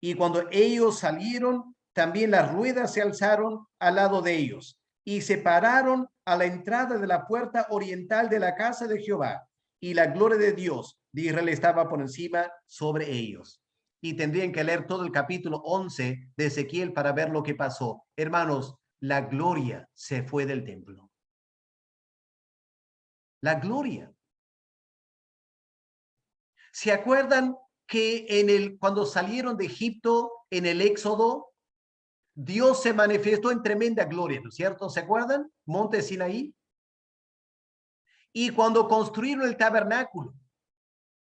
Y cuando ellos salieron, también las ruedas se alzaron al lado de ellos y se pararon a la entrada de la puerta oriental de la casa de Jehová. Y la gloria de Dios de Israel estaba por encima sobre ellos. Y tendrían que leer todo el capítulo 11 de Ezequiel para ver lo que pasó. Hermanos, la gloria se fue del templo. La gloria. ¿Se acuerdan que cuando salieron de Egipto en el Éxodo, Dios se manifestó en tremenda gloria, ¿no es cierto? ¿Se acuerdan? Monte Sinaí. Y cuando construyeron el tabernáculo,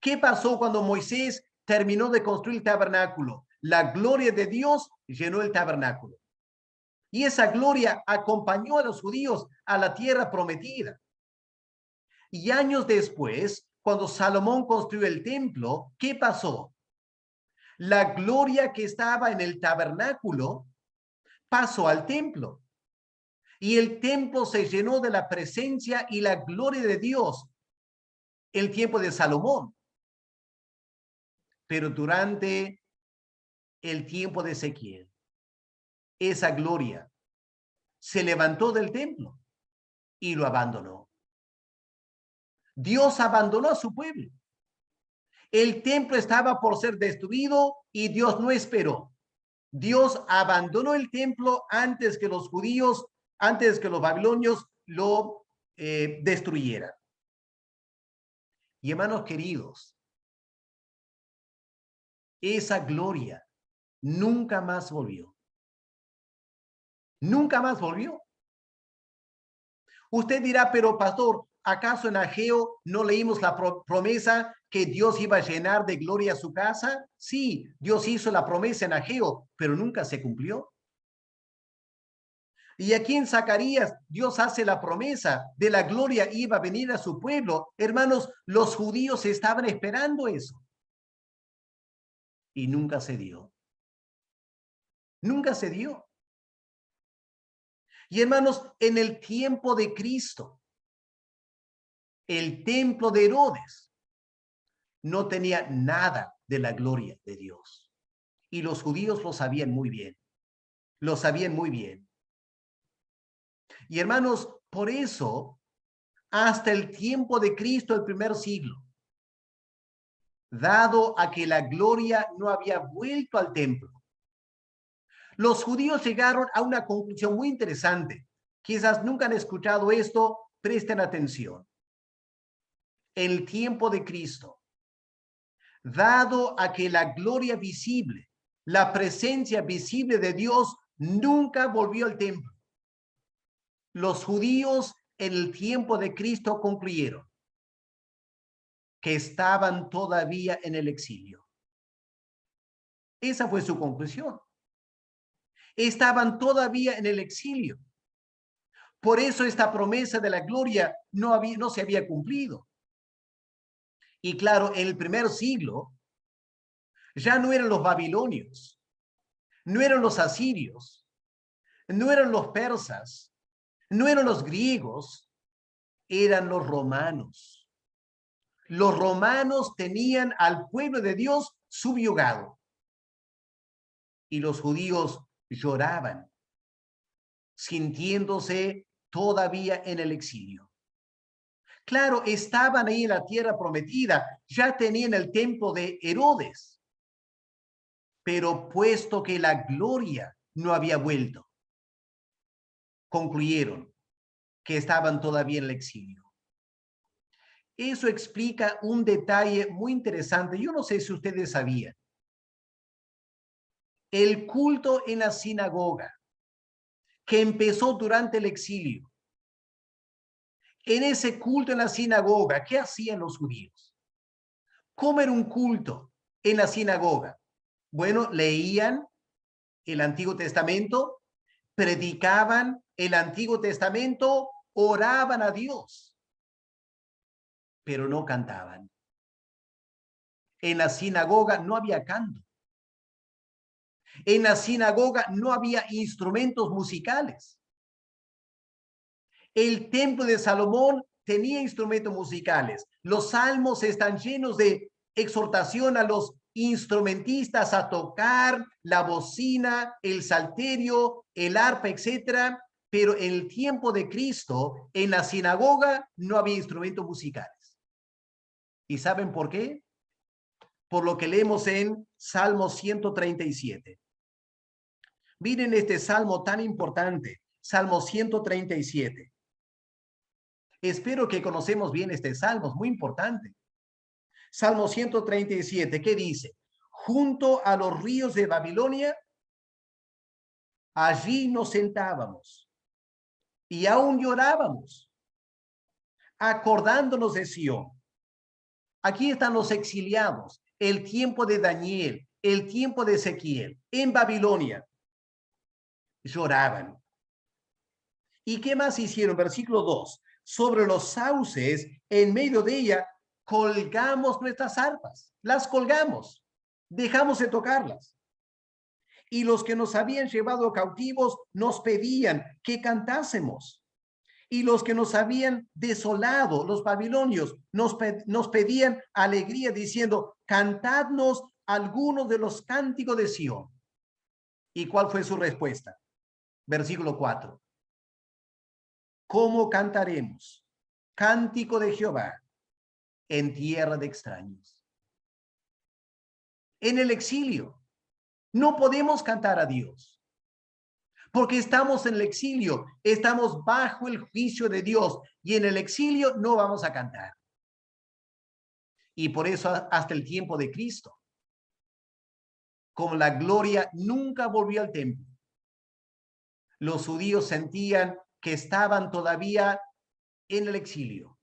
¿qué pasó cuando Moisés terminó de construir el tabernáculo? La gloria de Dios llenó el tabernáculo. Y esa gloria acompañó a los judíos a la tierra prometida. Y años después, cuando Salomón construyó el templo, ¿qué pasó? La gloria que estaba en el tabernáculo pasó al templo. Y el templo se llenó de la presencia y la gloria de Dios el tiempo de Salomón. Pero durante el tiempo de Ezequiel, esa gloria se levantó del templo y lo abandonó. Dios abandonó a su pueblo. El templo estaba por ser destruido y Dios no esperó. Dios abandonó el templo antes que los judíos, antes que los babilonios lo destruyeran. Y hermanos queridos, esa gloria nunca más volvió. Nunca más volvió. Usted dirá, pero pastor, ¿acaso en Ageo no leímos la promesa que Dios iba a llenar de gloria su casa? Sí, Dios hizo la promesa en Ageo, pero nunca se cumplió. Y aquí en Zacarías, Dios hace la promesa de la gloria iba a venir a su pueblo. Hermanos, los judíos estaban esperando eso. Y nunca se dio. Nunca se dio. Y hermanos, en el tiempo de Cristo, el templo de Herodes no tenía nada de la gloria de Dios. Y los judíos lo sabían muy bien. Lo sabían muy bien. Y hermanos, por eso, hasta el tiempo de Cristo, el primer siglo, dado a que la gloria no había vuelto al templo, los judíos llegaron a una conclusión muy interesante. Quizás nunca han escuchado esto, presten atención. En el tiempo de Cristo, dado a que la gloria visible, la presencia visible de Dios nunca volvió al templo, los judíos en el tiempo de Cristo concluyeron que estaban todavía en el exilio. Esa fue su conclusión. Estaban todavía en el exilio. Por eso esta promesa de la gloria no se había cumplido. Y claro, en el primer siglo ya no eran los babilonios, no eran los asirios, no eran los persas, no eran los griegos, eran los romanos. Los romanos tenían al pueblo de Dios subyugado. Y los judíos lloraban, sintiéndose todavía en el exilio. Claro, estaban ahí en la tierra prometida, ya tenían el templo de Herodes, pero puesto que la gloria no había vuelto, concluyeron, que estaban todavía en el exilio. Eso explica un detalle muy interesante. Yo no sé si ustedes sabían. El culto en la sinagoga, que empezó durante el exilio. En ese culto en la sinagoga, ¿qué hacían los judíos? ¿Cómo era un culto en la sinagoga? Bueno, leían el Antiguo Testamento, predicaban el Antiguo Testamento, oraban a Dios, pero no cantaban. En la sinagoga no había canto. En la sinagoga no había instrumentos musicales. El templo de Salomón tenía instrumentos musicales. Los salmos están llenos de exhortación a los instrumentistas a tocar la bocina, el salterio, el arpa, etcétera. Pero en el tiempo de Cristo, en la sinagoga no había instrumentos musicales. ¿Y saben por qué? Por lo que leemos en Salmo 137. Miren este salmo tan importante, Salmo 137. Espero que conocemos bien este salmo, es muy importante. Salmo 137, ¿qué dice? Junto a los ríos de Babilonia, allí nos sentábamos y aún llorábamos, acordándonos de Sión. Aquí están los exiliados, el tiempo de Daniel, el tiempo de Ezequiel, en Babilonia. Lloraban. ¿Y qué más hicieron? Versículo 2. Sobre los sauces, en medio de ella, colgamos nuestras arpas. Las colgamos. Dejamos de tocarlas. Y los que nos habían llevado cautivos nos pedían que cantásemos. Y los que nos habían desolado, los babilonios, nos pedían alegría diciendo, cantadnos algunos de los cánticos de Sión. ¿Y cuál fue su respuesta? Versículo 4. ¿Cómo cantaremos? Cántico de Jehová en tierra de extraños. En el exilio no podemos cantar a Dios porque estamos en el exilio, estamos bajo el juicio de Dios y en el exilio no vamos a cantar. Y por eso hasta el tiempo de Cristo, como la gloria nunca volvió al templo, los judíos sentían que estaban todavía en el exilio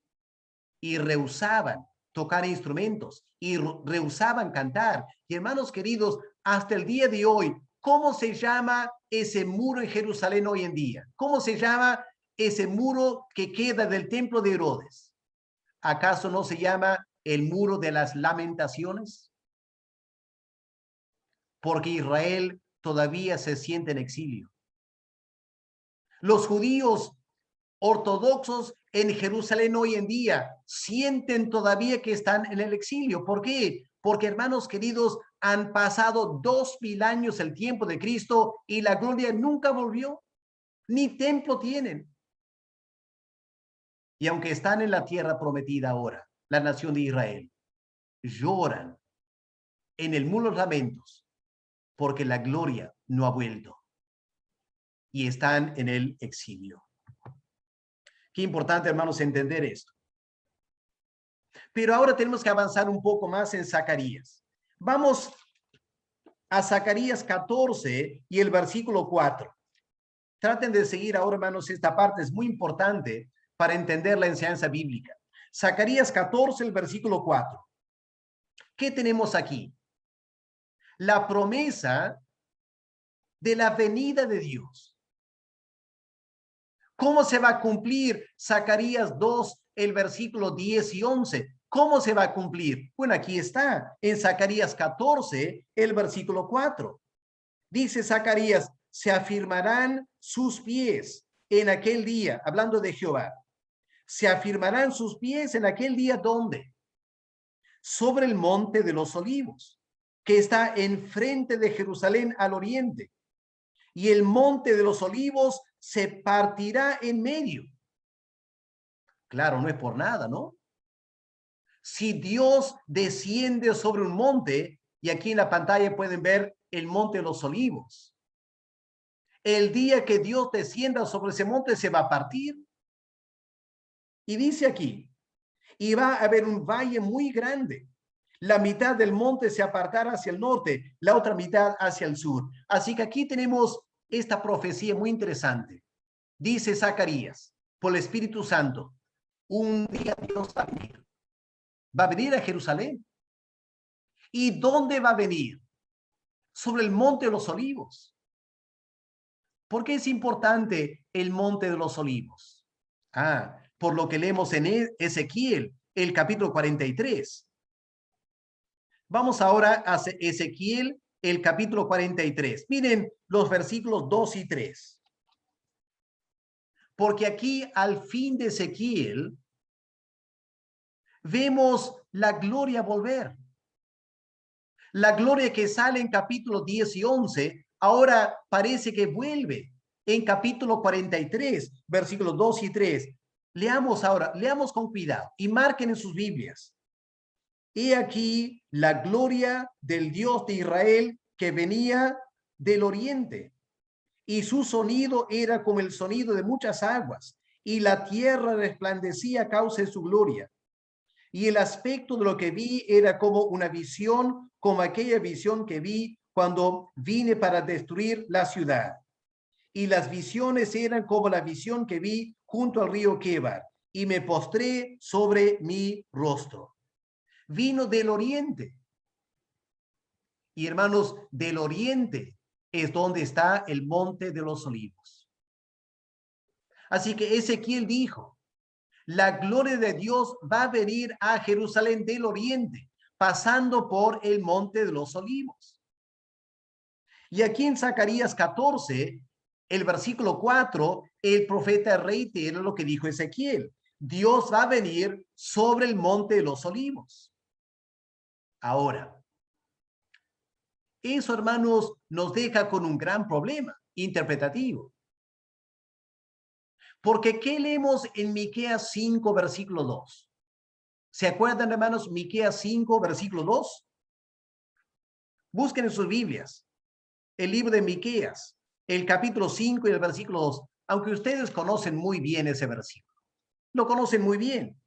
y rehusaban tocar instrumentos y rehusaban cantar. Y hermanos queridos, hasta el día de hoy, ¿cómo se llama ese muro en Jerusalén hoy en día? ¿Cómo se llama ese muro que queda del templo de Herodes? ¿Acaso no se llama el muro de las lamentaciones? Porque Israel todavía se siente en exilio. Los judíos ortodoxos en Jerusalén hoy en día sienten todavía que están en el exilio. ¿Por qué? Porque, hermanos queridos, han pasado 2000 años el tiempo de Cristo y la gloria nunca volvió, ni templo tienen. Y aunque están en la tierra prometida ahora, la nación de Israel, lloran en el muro de los lamentos porque la gloria no ha vuelto y están en el exilio. Qué importante, hermanos, entender esto. Pero ahora tenemos que avanzar un poco más en Zacarías. Vamos a Zacarías 14 y el versículo 4. Traten de seguir ahora, hermanos, esta parte es muy importante para entender la enseñanza bíblica. Zacarías 14, el versículo 4. ¿Qué tenemos aquí? La promesa de la venida de Dios. ¿Cómo se va a cumplir Zacarías 2, el versículo 10 y 11? ¿Cómo se va a cumplir? Bueno, aquí está, en Zacarías 14, el versículo 4. Dice Zacarías, se afirmarán sus pies en aquel día, hablando de Jehová. Se afirmarán sus pies en aquel día, ¿dónde? Sobre el monte de los olivos, que está enfrente de Jerusalén al oriente. Y el monte de los olivos se partirá en medio. Claro, no es por nada, ¿no? Si Dios desciende sobre un monte, y aquí en la pantalla pueden ver el monte de los olivos, el día que Dios descienda sobre ese monte se va a partir. Y dice aquí, y va a haber un valle muy grande. La mitad del monte se apartará hacia el norte, la otra mitad hacia el sur. Así que aquí tenemos esta profecía muy interesante. Dice Zacarías, por el Espíritu Santo, un día Dios va a venir. Va a venir a Jerusalén. ¿Y dónde va a venir? Sobre el monte de los olivos. ¿Por qué es importante el monte de los olivos? Por lo que leemos en Ezequiel, el capítulo 43. Vamos ahora a Ezequiel, el capítulo 43. Miren los versículos 2 y 3. Porque aquí al fin de Ezequiel vemos la gloria volver. La gloria que sale en capítulo 10 y 11, ahora parece que vuelve en capítulo 43, versículos 2 y 3. Leamos ahora, leamos con cuidado y marquen en sus Biblias. He aquí la gloria del Dios de Israel que venía del oriente, y su sonido era como el sonido de muchas aguas, y la tierra resplandecía a causa de su gloria. Y el aspecto de lo que vi era como una visión, como aquella visión que vi cuando vine para destruir la ciudad. Y las visiones eran como la visión que vi junto al río Quebar, y me postré sobre mi rostro. Vino del oriente. Y hermanos, del oriente es donde está el monte de los olivos. Así que Ezequiel dijo, la gloria de Dios va a venir a Jerusalén del oriente, pasando por el monte de los olivos. Y aquí en Zacarías 14, el versículo 4, el profeta reitera lo que dijo Ezequiel. Dios va a venir sobre el monte de los olivos. Ahora, eso, hermanos, nos deja con un gran problema interpretativo. Porque ¿qué leemos en Miqueas 5, versículo 2? ¿Se acuerdan, hermanos, Miqueas 5, versículo 2? Busquen en sus Biblias el libro de Miqueas, el capítulo 5 y el versículo 2, aunque ustedes conocen muy bien ese versículo. Lo conocen muy bien.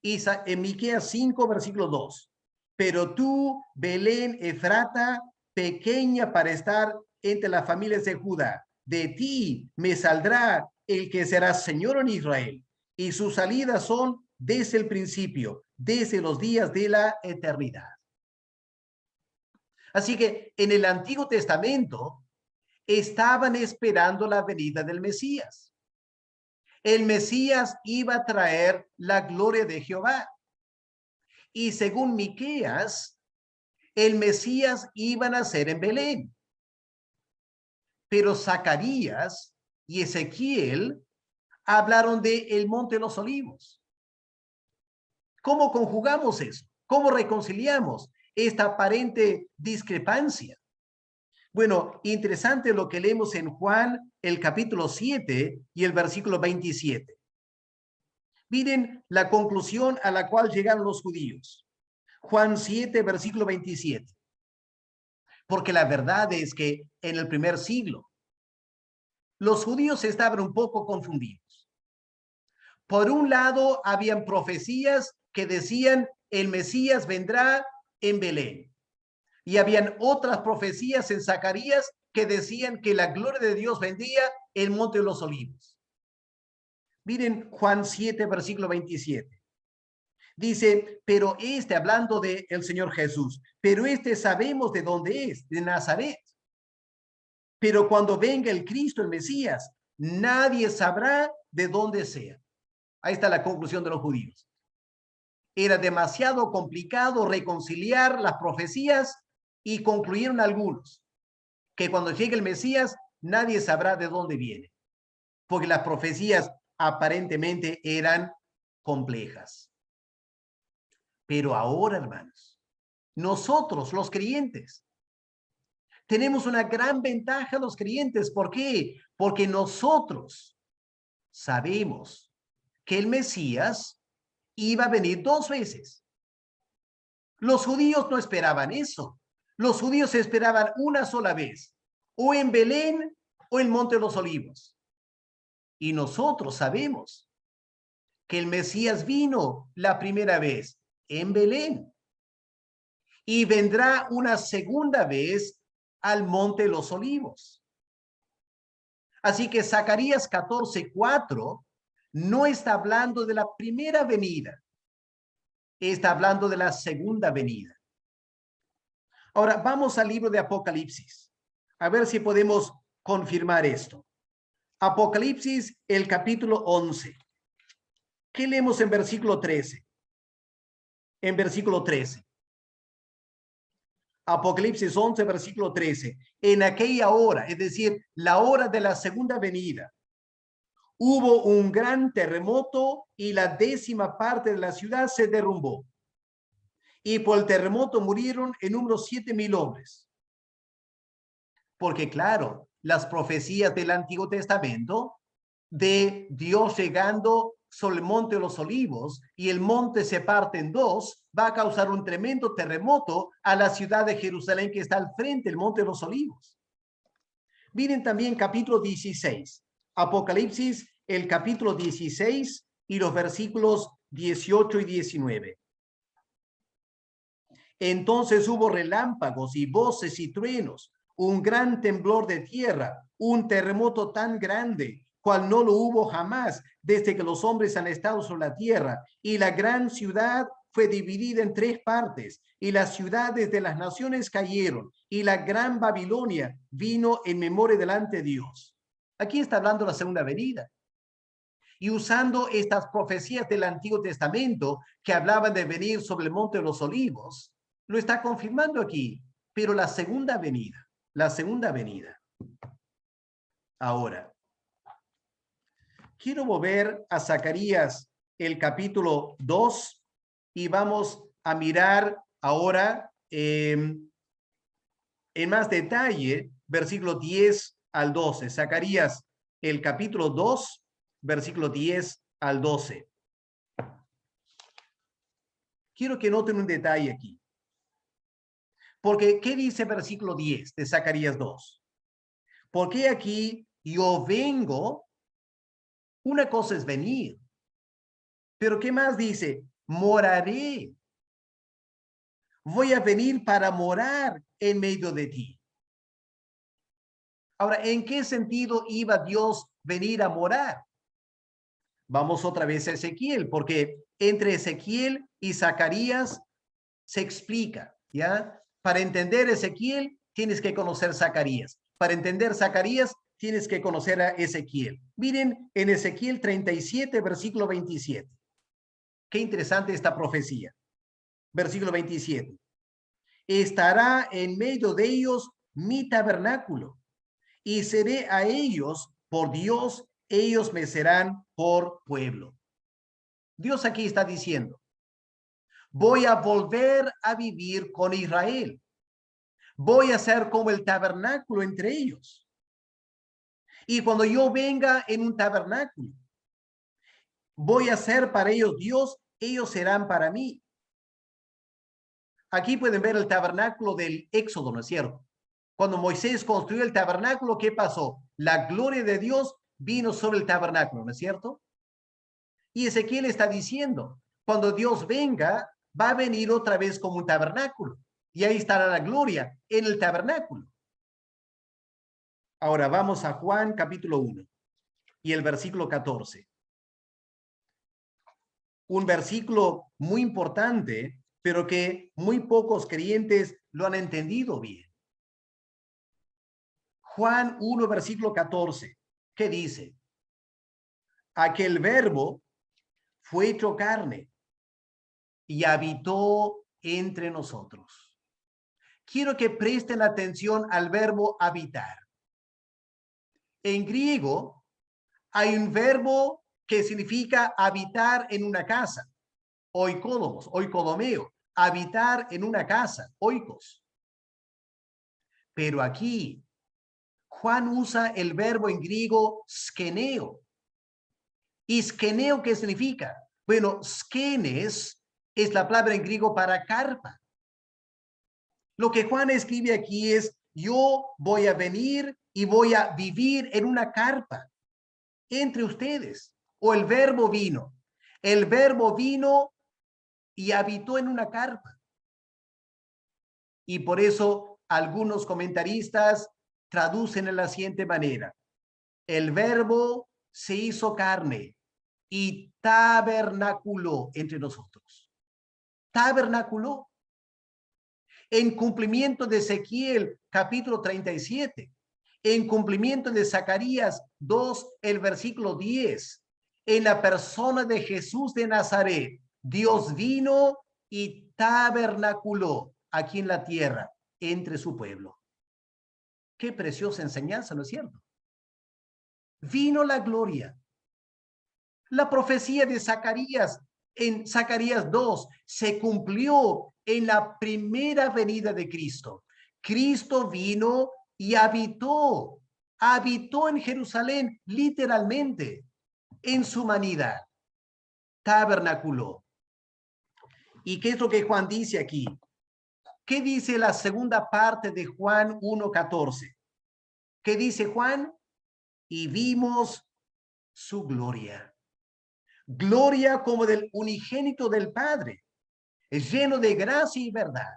Y en Miqueas 5, versículo 2. Pero tú, Belén Efrata, pequeña para estar entre las familias de Judá, de ti me saldrá el que será Señor en Israel, y sus salidas son desde el principio, desde los días de la eternidad. Así que en el Antiguo Testamento estaban esperando la venida del Mesías. El Mesías iba a traer la gloria de Jehová. Y según Miqueas, el Mesías iba a nacer en Belén. Pero Zacarías y Ezequiel hablaron de el monte de los olivos. ¿Cómo conjugamos eso? ¿Cómo reconciliamos esta aparente discrepancia? Bueno, interesante lo que leemos en Juan, el capítulo 7 y el versículo 27. Miren la conclusión a la cual llegaron los judíos. Juan 7, versículo 27. Porque la verdad es que en el primer siglo, los judíos estaban un poco confundidos. Por un lado, habían profecías que decían el Mesías vendrá en Belén. Y habían otras profecías en Zacarías que decían que la gloria de Dios vendría en el monte de los olivos. Miren Juan 7, versículo 27. Dice, pero hablando del Señor Jesús, pero sabemos de dónde es, de Nazaret. Pero cuando venga el Cristo, el Mesías, nadie sabrá de dónde sea. Ahí está la conclusión de los judíos. Era demasiado complicado reconciliar las profecías y concluyeron algunos que cuando llegue el Mesías, nadie sabrá de dónde viene, porque las profecías aparentemente eran complejas. Pero ahora, hermanos, nosotros, los creyentes, tenemos una gran ventaja los creyentes. ¿Por qué? Porque nosotros sabemos que el Mesías iba a venir 2 veces. Los judíos no esperaban eso. Los judíos esperaban una sola vez, o en Belén o en Monte de los Olivos. Y nosotros sabemos que el Mesías vino la primera vez en Belén y vendrá una segunda vez al Monte de los Olivos. Así que Zacarías 14:4 no está hablando de la primera venida, está hablando de la segunda venida. Ahora vamos al libro de Apocalipsis, a ver si podemos confirmar esto. Apocalipsis, el capítulo 11. ¿Qué leemos en versículo 13? En versículo 13. Apocalipsis 11, versículo 13. En aquella hora, es decir, la hora de la segunda venida, hubo un gran terremoto y la 10ª parte de la ciudad se derrumbó. Y por el terremoto murieron en número 7,000 hombres. Porque claro, las profecías del Antiguo Testamento de Dios llegando sobre el monte de los olivos y el monte se parte en dos, va a causar un tremendo terremoto a la ciudad de Jerusalén que está al frente del monte de los olivos. Miren también capítulo 16, Apocalipsis, el capítulo 16 y los versículos 18 y 19. Entonces hubo relámpagos y voces y truenos, un gran temblor de tierra, un terremoto tan grande, cual no lo hubo jamás desde que los hombres han estado sobre la tierra, y la gran ciudad fue dividida en 3 partes, y las ciudades de las naciones cayeron, y la gran Babilonia vino en memoria delante de Dios. Aquí está hablando la segunda venida. Y usando estas profecías del Antiguo Testamento que hablaban de venir sobre el monte de los olivos, lo está confirmando aquí. Pero la segunda venida. Ahora, quiero volver a Zacarías, el capítulo 2, y vamos a mirar ahora en más detalle, versículo 10 al 12. Zacarías, el capítulo 2, versículo 10 al 12. Quiero que noten un detalle aquí. Porque, ¿qué dice versículo 10 de Zacarías 2? Porque aquí yo vengo, una cosa es venir, pero ¿qué más dice? Moraré. Voy a venir para morar en medio de ti. Ahora, ¿en qué sentido iba Dios venir a morar? Vamos otra vez a Ezequiel, porque entre Ezequiel y Zacarías se explica, ¿ya? Para entender Ezequiel, tienes que conocer Zacarías. Para entender Zacarías, tienes que conocer a Ezequiel. Miren en Ezequiel 37, versículo 27. Qué interesante esta profecía. Versículo 27. Estará en medio de ellos mi tabernáculo, y seré a ellos por Dios, ellos me serán por pueblo. Dios aquí está diciendo, voy a volver a vivir con Israel. Voy a ser como el tabernáculo entre ellos. Y cuando yo venga en un tabernáculo, voy a ser para ellos Dios, ellos serán para mí. Aquí pueden ver el tabernáculo del Éxodo, ¿no es cierto? Cuando Moisés construyó el tabernáculo, ¿qué pasó? La gloria de Dios vino sobre el tabernáculo, ¿no es cierto? Y Ezequiel está diciendo, cuando Dios venga, va a venir otra vez como un tabernáculo. Y ahí estará la gloria en el tabernáculo. Ahora vamos a Juan capítulo 1 y el versículo 14. Un versículo muy importante, pero que muy pocos creyentes lo han entendido bien. Juan 1, versículo 14. ¿Qué dice? Aquel verbo fue hecho carne y habitó entre nosotros. Quiero que presten atención al verbo habitar. En griego hay un verbo que significa habitar en una casa, oikodomos, oikodomeo, habitar en una casa, oikos. Pero aquí Juan usa el verbo en griego skeneo. ¿Y skeneo qué significa? Bueno, skenes es la palabra en griego para carpa. Lo que Juan escribe aquí es, yo voy a venir y voy a vivir en una carpa entre ustedes. O el verbo vino. El Verbo vino y habitó en una carpa. Y por eso algunos comentaristas traducen de la siguiente manera: el Verbo se hizo carne y tabernaculó entre nosotros. Tabernaculó. En cumplimiento de Ezequiel capítulo 37, en cumplimiento de Zacarías 2, el versículo 10, en la persona de Jesús de Nazaret, Dios vino y tabernaculó aquí en la tierra entre su pueblo. Qué preciosa enseñanza, ¿no es cierto? Vino la gloria. La profecía de Zacarías en Zacarías 2 se cumplió en la primera venida de Cristo. Cristo vino y habitó en Jerusalén literalmente en su humanidad. Tabernaculó. ¿Y qué es lo que Juan dice aquí? ¿Qué dice la segunda parte de Juan 1:14? ¿Qué dice Juan? Y vimos su gloria. Gloria como del unigénito del Padre, lleno de gracia y verdad.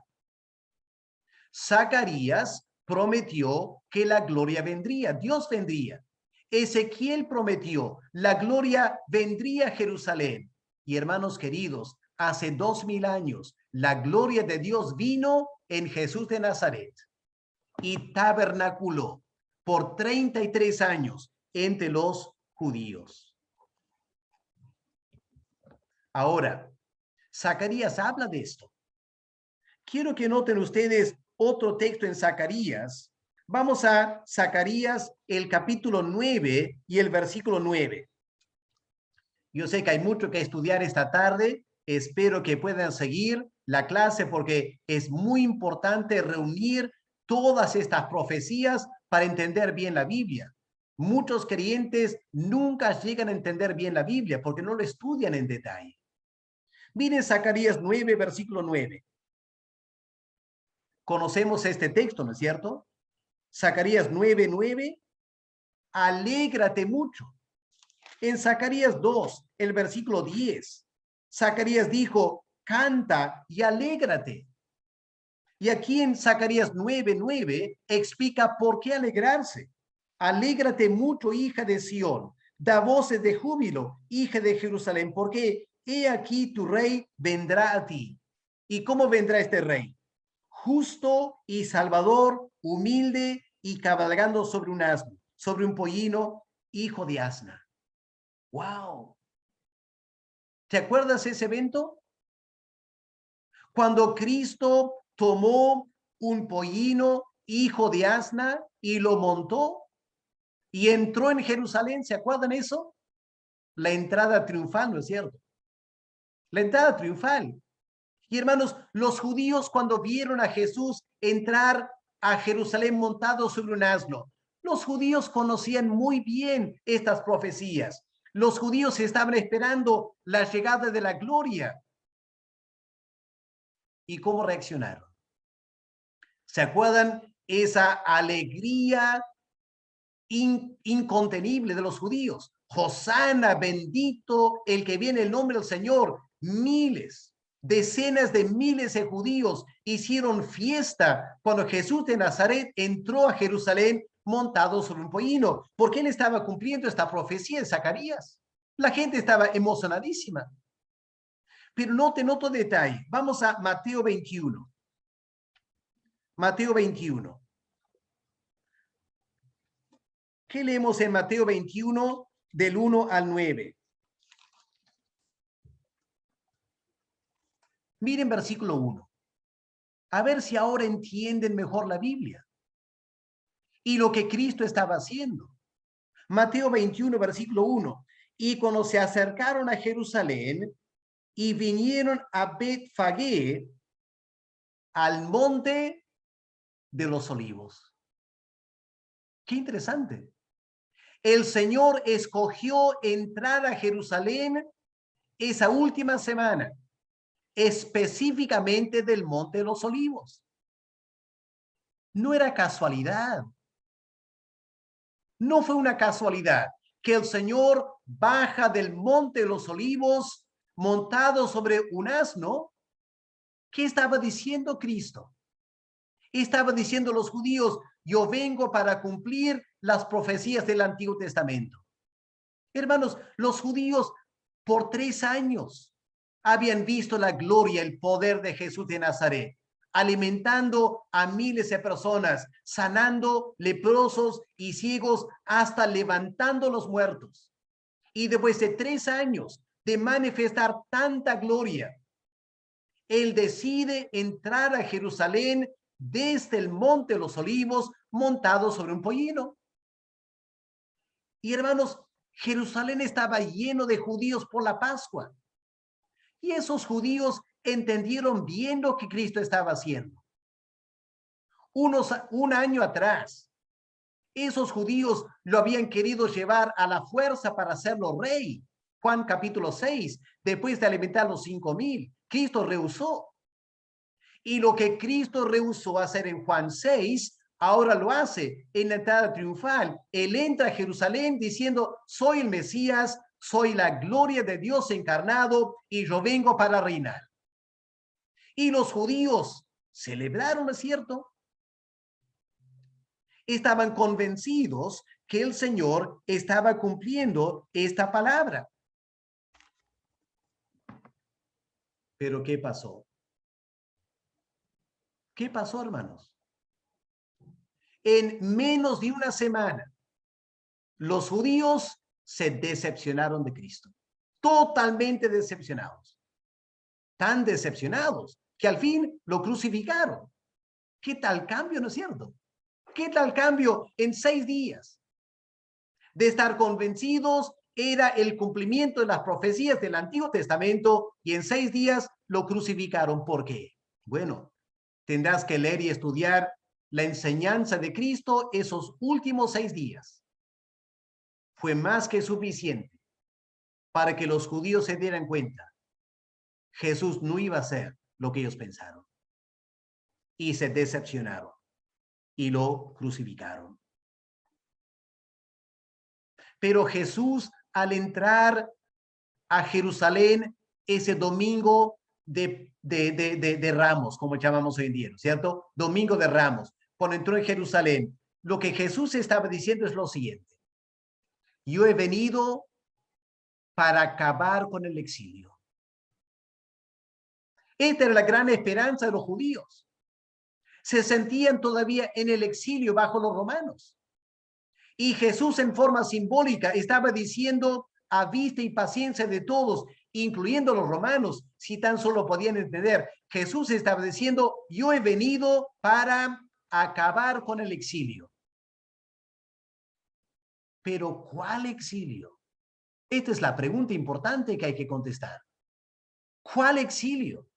Zacarías prometió que la gloria vendría, Dios vendría. Ezequiel prometió, la gloria vendría a Jerusalén. Y hermanos queridos, hace 2000 años, la gloria de Dios vino en Jesús de Nazaret y tabernaculó por 33 años entre los judíos. Ahora, Zacarías habla de esto. Quiero que noten ustedes otro texto en Zacarías. Vamos a Zacarías, el capítulo 9 y el versículo 9. Yo sé que hay mucho que estudiar esta tarde. Espero que puedan seguir la clase porque es muy importante reunir todas estas profecías para entender bien la Biblia. Muchos creyentes nunca llegan a entender bien la Biblia porque no lo estudian en detalle. Miren Zacarías 9, versículo 9. Conocemos este texto, ¿no es cierto? Zacarías 9:9, alégrate mucho. En Zacarías 2, el versículo 10, Zacarías dijo, canta y alégrate. Y aquí en Zacarías 9:9 explica por qué alegrarse. Alégrate mucho, hija de Sión, da voces de júbilo, hija de Jerusalén, porque he aquí tu rey vendrá a ti. ¿Y cómo vendrá este rey? Justo y salvador, humilde y cabalgando sobre un asno, sobre un pollino, hijo de asna. ¡Wow! ¿Te acuerdas ese evento? Cuando Cristo tomó un pollino, hijo de asna, y lo montó y entró en Jerusalén. ¿Se acuerdan eso? La entrada triunfal, ¿no es cierto? La entrada triunfal. Y hermanos, los judíos cuando vieron a Jesús entrar a Jerusalén montado sobre un asno, los judíos conocían muy bien estas profecías. Los judíos estaban esperando la llegada de la gloria. ¿Y cómo reaccionaron? ¿Se acuerdan esa alegría incontenible de los judíos? Hosana, bendito el que viene en el nombre del Señor. Miles, decenas de miles de judíos hicieron fiesta cuando Jesús de Nazaret entró a Jerusalén montado sobre un pollino, porque él estaba cumpliendo esta profecía de Zacarías. La gente estaba emocionadísima. Pero noten otro detalle. Vamos a Mateo 21. Mateo 21. ¿Qué leemos en Mateo 21 del 1 al 9? Miren versículo 1. A ver si ahora entienden mejor la Biblia y lo que Cristo estaba haciendo. Mateo 21, versículo 1. Y cuando se acercaron a Jerusalén y vinieron a Betfagé, al monte de los olivos. Qué interesante. El Señor escogió entrar a Jerusalén esa última semana, específicamente del monte de los olivos. No era casualidad. No fue una casualidad que el Señor baja del monte de los olivos montado sobre un asno. ¿Qué estaba diciendo Cristo? Estaba diciendo los judíos, yo vengo para cumplir las profecías del Antiguo Testamento. Hermanos, los judíos por 3 años habían visto la gloria, el poder de Jesús de Nazaret, alimentando a miles de personas, sanando leprosos y ciegos, hasta levantando los muertos. Y después de 3 años de manifestar tanta gloria, él decide entrar a Jerusalén desde el Monte de los Olivos, montado sobre un pollino. Y hermanos, Jerusalén estaba lleno de judíos por la Pascua. Y esos judíos entendieron bien lo que Cristo estaba haciendo. Un año atrás, esos judíos lo habían querido llevar a la fuerza para hacerlo rey. Juan capítulo 6, después de alimentar a los 5,000, Cristo rehusó. Y lo que Cristo rehusó hacer en Juan 6, ahora lo hace en la entrada triunfal. Él entra a Jerusalén diciendo, soy el Mesías, soy la gloria de Dios encarnado y yo vengo para reinar. Y los judíos celebraron, ¿no es cierto? Estaban convencidos que el Señor estaba cumpliendo esta palabra. Pero ¿qué pasó? ¿Qué pasó, hermanos? En menos de una semana, los judíos se decepcionaron de Cristo. Totalmente decepcionados. Tan decepcionados que al fin lo crucificaron. ¿Qué tal cambio, no es cierto? ¿Qué tal cambio en 6 días? De estar convencidos, era el cumplimiento de las profecías del Antiguo Testamento y en 6 días lo crucificaron. ¿Por qué? Bueno, tendrás que leer y estudiar la enseñanza de Cristo esos últimos 6 días. Fue más que suficiente para que los judíos se dieran cuenta. Jesús no iba a ser lo que ellos pensaron. Y se decepcionaron y lo crucificaron. Pero Jesús, al entrar a Jerusalén ese domingo de Ramos, como llamamos hoy en día, ¿cierto? Domingo de Ramos, cuando entró en Jerusalén, lo que Jesús estaba diciendo es lo siguiente: yo he venido para acabar con el exilio. Esta era la gran esperanza de los judíos. Se sentían todavía en el exilio bajo los romanos. Y Jesús, en forma simbólica, estaba diciendo a vista y paciencia de todos, incluyendo los romanos, si tan solo podían entender. Jesús estaba diciendo, yo he venido para acabar con el exilio. Pero ¿cuál exilio? Esta es la pregunta importante que hay que contestar. ¿Cuál exilio?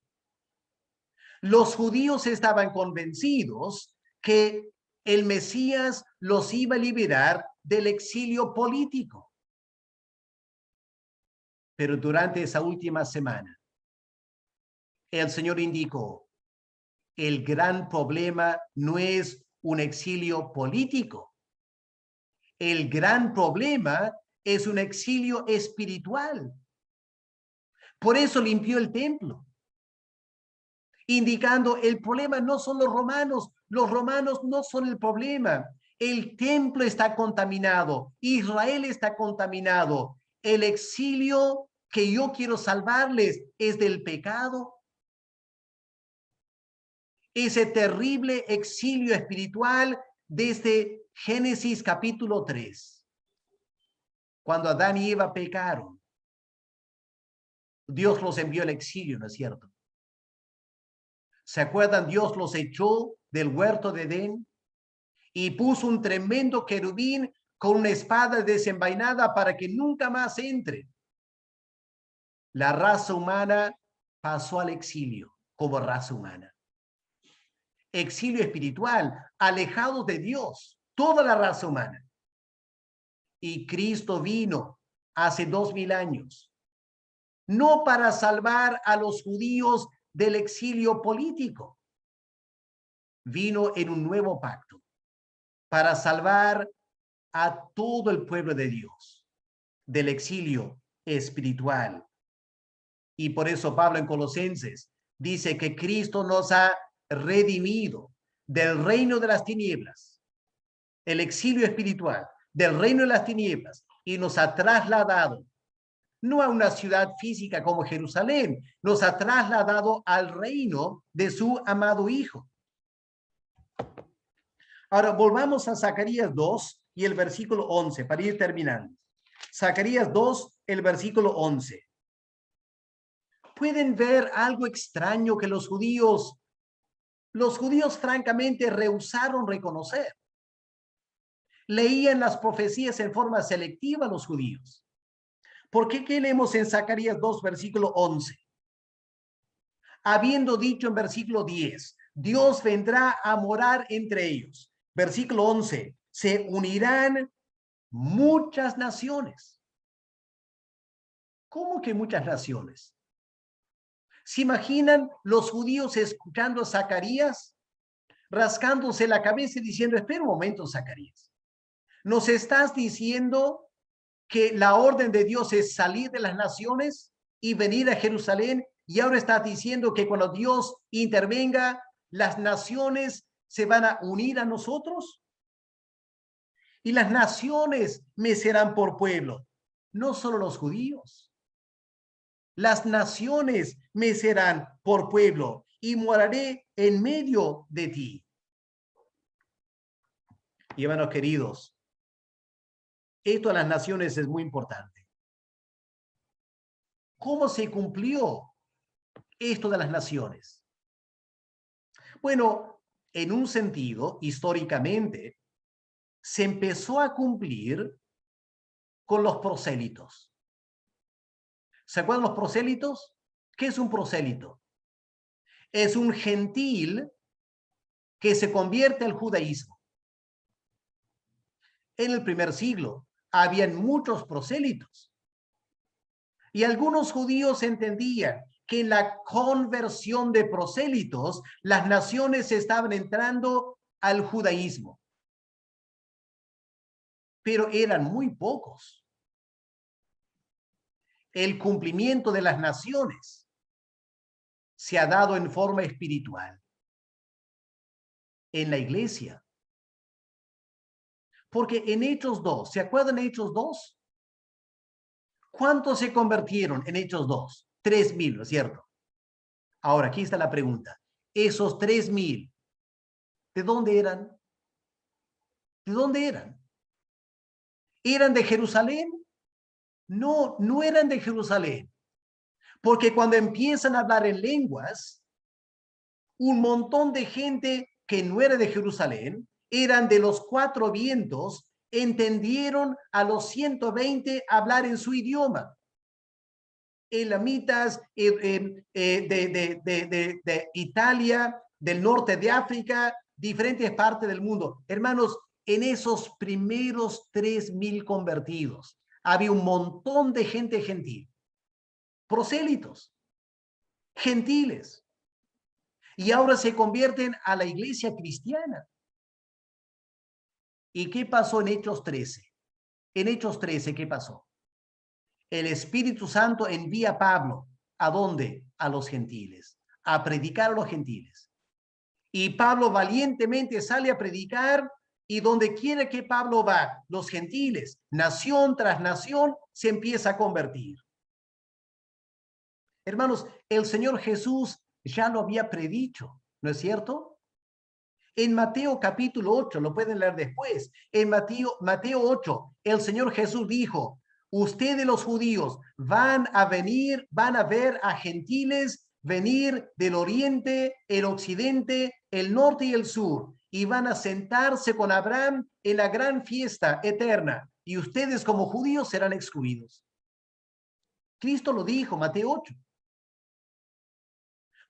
Los judíos estaban convencidos que el Mesías los iba a liberar del exilio político. Pero durante esa última semana, el Señor indicó, el gran problema no es un exilio político. El gran problema es un exilio espiritual. Por eso limpió el templo, indicando el problema no son los romanos no son el problema. El templo está contaminado, Israel está contaminado. El exilio que yo quiero salvarles es del pecado. Ese terrible exilio espiritual desde Génesis capítulo 3. Cuando Adán y Eva pecaron, Dios los envió al exilio, ¿no es cierto? ¿Se acuerdan? Dios los echó del huerto de Edén y puso un tremendo querubín con una espada desenvainada para que nunca más entre. La raza humana pasó al exilio como raza humana. Exilio espiritual, alejados de Dios, toda la raza humana. Y Cristo vino hace 2000 años, no para salvar a los judíos del exilio político. Vino en un nuevo pacto para salvar a todo el pueblo de Dios del exilio espiritual. Y por eso Pablo en Colosenses dice que Cristo nos ha redimido del reino de las tinieblas, el exilio espiritual, del reino de las tinieblas, y nos ha trasladado no a una ciudad física como Jerusalén, nos ha trasladado al reino de su amado Hijo. Ahora volvamos a Zacarías 2 y el versículo 11 para ir terminando. Zacarías 2, el versículo 11. Pueden ver algo extraño que los judíos francamente rehusaron reconocer. Leían las profecías en forma selectiva los judíos. ¿Por qué? ¿Qué leemos en Zacarías 2, versículo 11? Habiendo dicho en versículo 10, Dios vendrá a morar entre ellos. Versículo 11, se unirán muchas naciones. ¿Cómo que muchas naciones? ¿Se imaginan los judíos escuchando a Zacarías, rascándose la cabeza y diciendo, espera un momento, Zacarías, ¿nos estás diciendo que la orden de Dios es salir de las naciones y venir a Jerusalén? Y ahora estás diciendo que cuando Dios intervenga, las naciones se van a unir a nosotros. Y las naciones me serán por pueblo, no solo los judíos. Las naciones me serán por pueblo y moraré en medio de ti. Y hermanos queridos, esto a las naciones es muy importante. ¿Cómo se cumplió esto de las naciones? Bueno, en un sentido, históricamente, se empezó a cumplir con los prosélitos. ¿Se acuerdan los prosélitos? ¿Qué es un prosélito? Es un gentil que se convierte al judaísmo. En el primer siglo habían muchos prosélitos y algunos judíos entendían que en la conversión de prosélitos las naciones estaban entrando al judaísmo, pero eran muy pocos. El cumplimiento de las naciones se ha dado en forma espiritual en la iglesia. Porque en Hechos 2, ¿se acuerdan de Hechos 2? ¿Cuántos se convirtieron en Hechos 2? 3,000, ¿no es cierto? Ahora, aquí está la pregunta. Esos 3,000, ¿de dónde eran? ¿De dónde eran? ¿Eran de Jerusalén? No, no eran de Jerusalén. Porque cuando empiezan a hablar en lenguas, un montón de gente que no era de Jerusalén, eran de los 4 vientos, entendieron a los 120 hablar en su idioma. Elamitas de Italia, del norte de África, diferentes partes del mundo. Hermanos, en esos primeros 3,000 convertidos, había un montón de gente gentil, prosélitos, gentiles, y ahora se convierten a la iglesia cristiana. ¿Y qué pasó en Hechos 13? En Hechos 13, ¿qué pasó? El Espíritu Santo envía a Pablo. ¿A dónde? A los gentiles. A predicar a los gentiles. Y Pablo valientemente sale a predicar, y donde quiera que Pablo va, los gentiles, nación tras nación, se empieza a convertir. Hermanos, el Señor Jesús ya lo había predicho, ¿no es cierto? En Mateo capítulo 8, lo pueden leer después, en Mateo 8, el Señor Jesús dijo, ustedes los judíos van a ver a gentiles venir del oriente, el occidente, el norte y el sur, y van a sentarse con Abraham en la gran fiesta eterna, y ustedes como judíos serán excluidos. Cristo lo dijo, Mateo 8.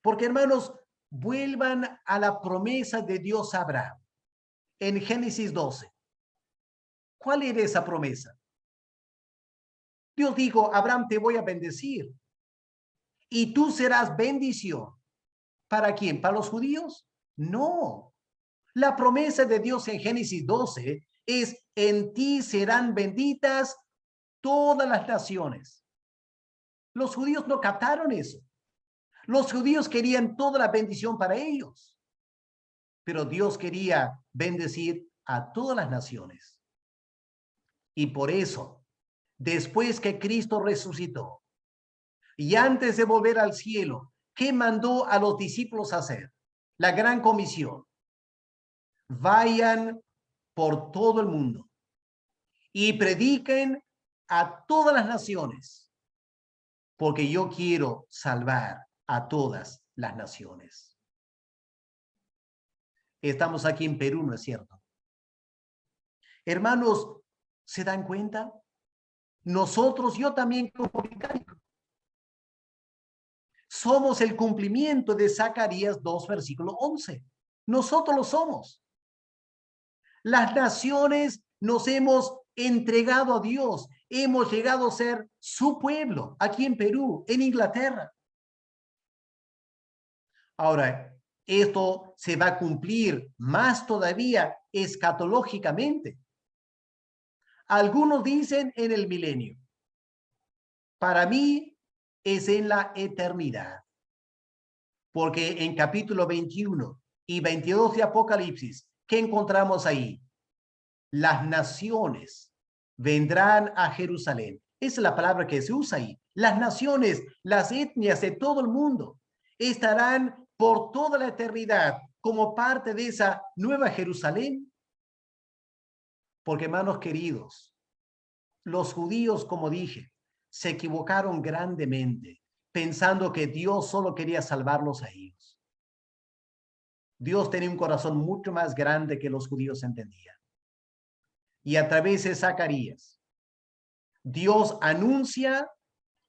Porque, hermanos, vuelvan a la promesa de Dios a Abraham en Génesis 12. ¿Cuál era esa promesa? Dios dijo, Abraham, te voy a bendecir y tú serás bendición. ¿Para quién? ¿Para los judíos? No. La promesa de Dios en Génesis 12 es, en ti serán benditas todas las naciones. Los judíos no captaron eso. Los judíos querían toda la bendición para ellos, pero Dios quería bendecir a todas las naciones. Y por eso, después que Cristo resucitó y antes de volver al cielo, ¿qué mandó a los discípulos hacer? La gran comisión. Vayan por todo el mundo y prediquen a todas las naciones, porque yo quiero salvar a todas las naciones. Estamos aquí en Perú, ¿no es cierto? Hermanos, ¿se dan cuenta? Nosotros, yo también como británico, somos el cumplimiento de Zacarías 2, versículo 11. Nosotros lo somos. Las naciones nos hemos entregado a Dios. Hemos llegado a ser su pueblo, aquí en Perú, en Inglaterra. Ahora, esto se va a cumplir más todavía escatológicamente. Algunos dicen en el milenio. Para mí es en la eternidad. Porque en capítulo 21 y 22 de Apocalipsis, ¿qué encontramos ahí? Las naciones vendrán a Jerusalén. Esa es la palabra que se usa ahí. Las naciones, las etnias de todo el mundo estarán por toda la eternidad como parte de esa nueva Jerusalén. Porque, hermanos queridos, los judíos, como dije, se equivocaron grandemente pensando que Dios solo quería salvarlos a ellos. Dios tenía un corazón mucho más grande que los judíos entendían. Y a través de Zacarías, Dios anuncia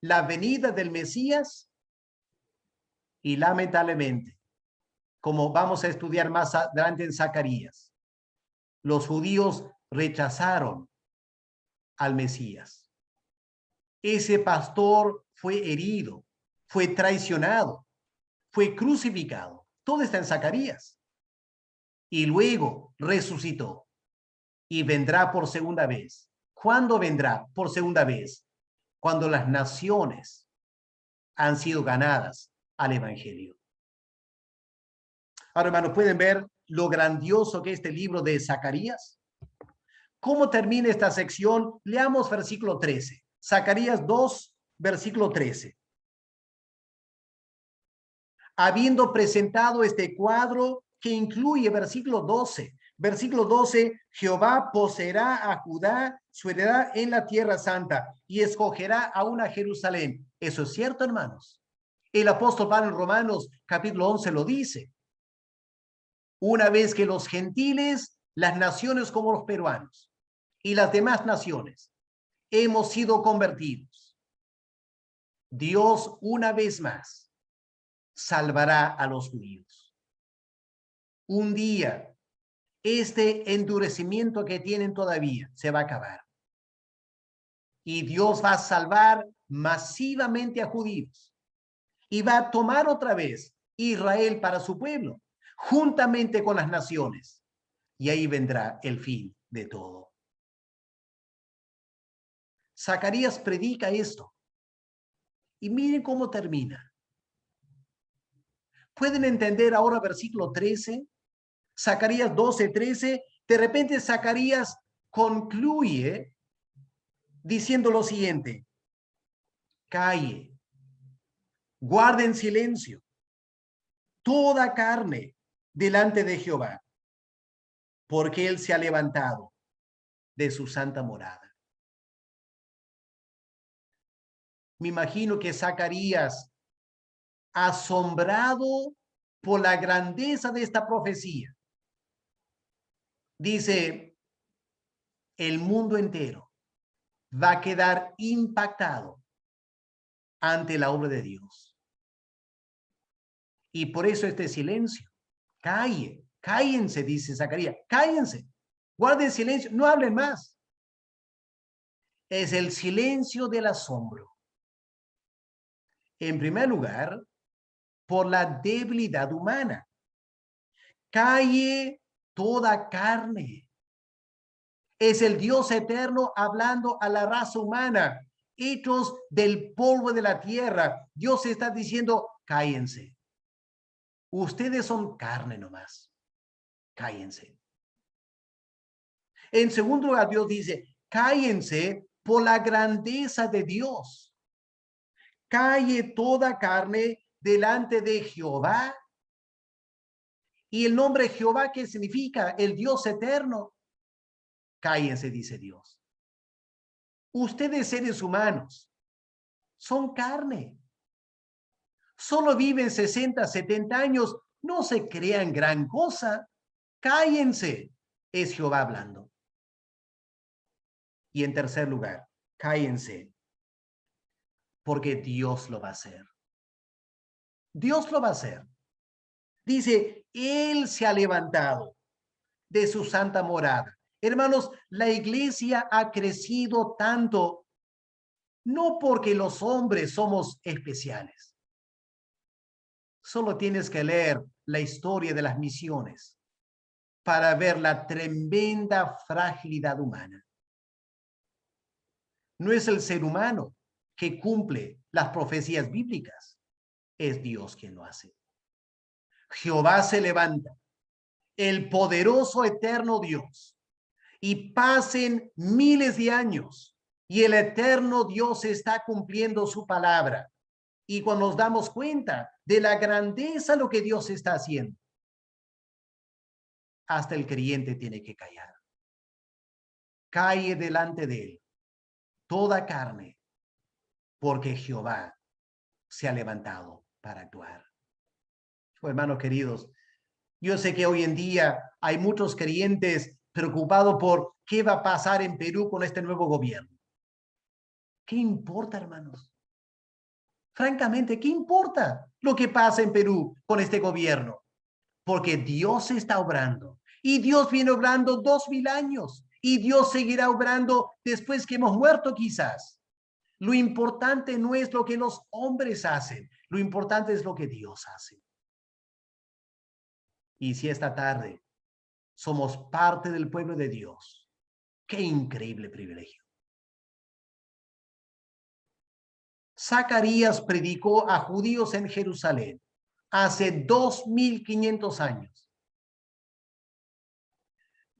la venida del Mesías y lamentablemente, como vamos a estudiar más adelante en Zacarías, los judíos rechazaron al Mesías. Ese pastor fue herido, fue traicionado, fue crucificado. Todo está en Zacarías. Y luego resucitó y vendrá por segunda vez. ¿Cuándo vendrá por segunda vez? Cuando las naciones han sido ganadas al evangelio. Ahora, hermanos, ¿pueden ver lo grandioso que es este libro de Zacarías? ¿Cómo termina esta sección? Leamos versículo 13. Zacarías 2, versículo 13. Habiendo presentado este cuadro que incluye versículo 12. Versículo 12, Jehová poseerá a Judá su heredad en la tierra santa y escogerá a una Jerusalén. ¿Eso es cierto, hermanos? El apóstol Pablo en Romanos capítulo 11 lo dice. Una vez que los gentiles, las naciones como los peruanos y las demás naciones hemos sido convertidos, Dios una vez más salvará a los judíos. Un día, este endurecimiento que tienen todavía se va a acabar. Y Dios va a salvar masivamente a judíos. Y va a tomar otra vez Israel para su pueblo, juntamente con las naciones. Y ahí vendrá el fin de todo. Zacarías predica esto. Y miren cómo termina. ¿Pueden entender ahora versículo 13? Zacarías 12, 13. De repente Zacarías concluye diciendo lo siguiente. Calle, guarden silencio toda carne delante de Jehová, porque él se ha levantado de su santa morada. Me imagino que Zacarías, asombrado por la grandeza de esta profecía, dice, el mundo entero va a quedar impactado ante la obra de Dios. Y por eso este silencio. Cállense, dice Zacarías, cállense, guarden silencio, no hablen más. Es el silencio del asombro. En primer lugar, por la debilidad humana. Calle toda carne. Es el Dios eterno hablando a la raza humana. hechos del polvo de la tierra. Dios está diciendo, cállense. Ustedes son carne nomás. Cállense. En segundo lugar, Dios dice, cállense por la grandeza de Dios. Calle toda carne delante de Jehová. Y el nombre Jehová, ¿qué significa? El Dios eterno. Cállense, dice Dios. Ustedes, seres humanos, son carne. Solo viven 60, 70 años. No se crean gran cosa. Cállense. Es Jehová hablando. Y en tercer lugar, cállense. Porque Dios lo va a hacer. Dios lo va a hacer. Dice, Él se ha levantado de su santa morada. Hermanos, la iglesia ha crecido tanto, no porque los hombres somos especiales. Solo tienes que leer la historia de las misiones para ver la tremenda fragilidad humana. No es el ser humano que cumple las profecías bíblicas, es Dios quien lo hace. Jehová se levanta, el poderoso eterno Dios, y pasen miles de años y el eterno Dios está cumpliendo su palabra. Y cuando nos damos cuenta de la grandeza de lo que Dios está haciendo, hasta el creyente tiene que callar. Calle delante de él toda carne, porque Jehová se ha levantado para actuar. Hermanos queridos, yo sé que hoy en día hay muchos creyentes preocupados por qué va a pasar en Perú con este nuevo gobierno. ¿Qué importa, hermanos? Francamente, ¿qué importa lo que pasa en Perú con este gobierno? Porque Dios está obrando. Y Dios viene obrando 2000 años. Y Dios seguirá obrando después que hemos muerto quizás. Lo importante no es lo que los hombres hacen. Lo importante es lo que Dios hace. Y si esta tarde somos parte del pueblo de Dios, qué increíble privilegio. Zacarías predicó a judíos en Jerusalén hace 2500 años.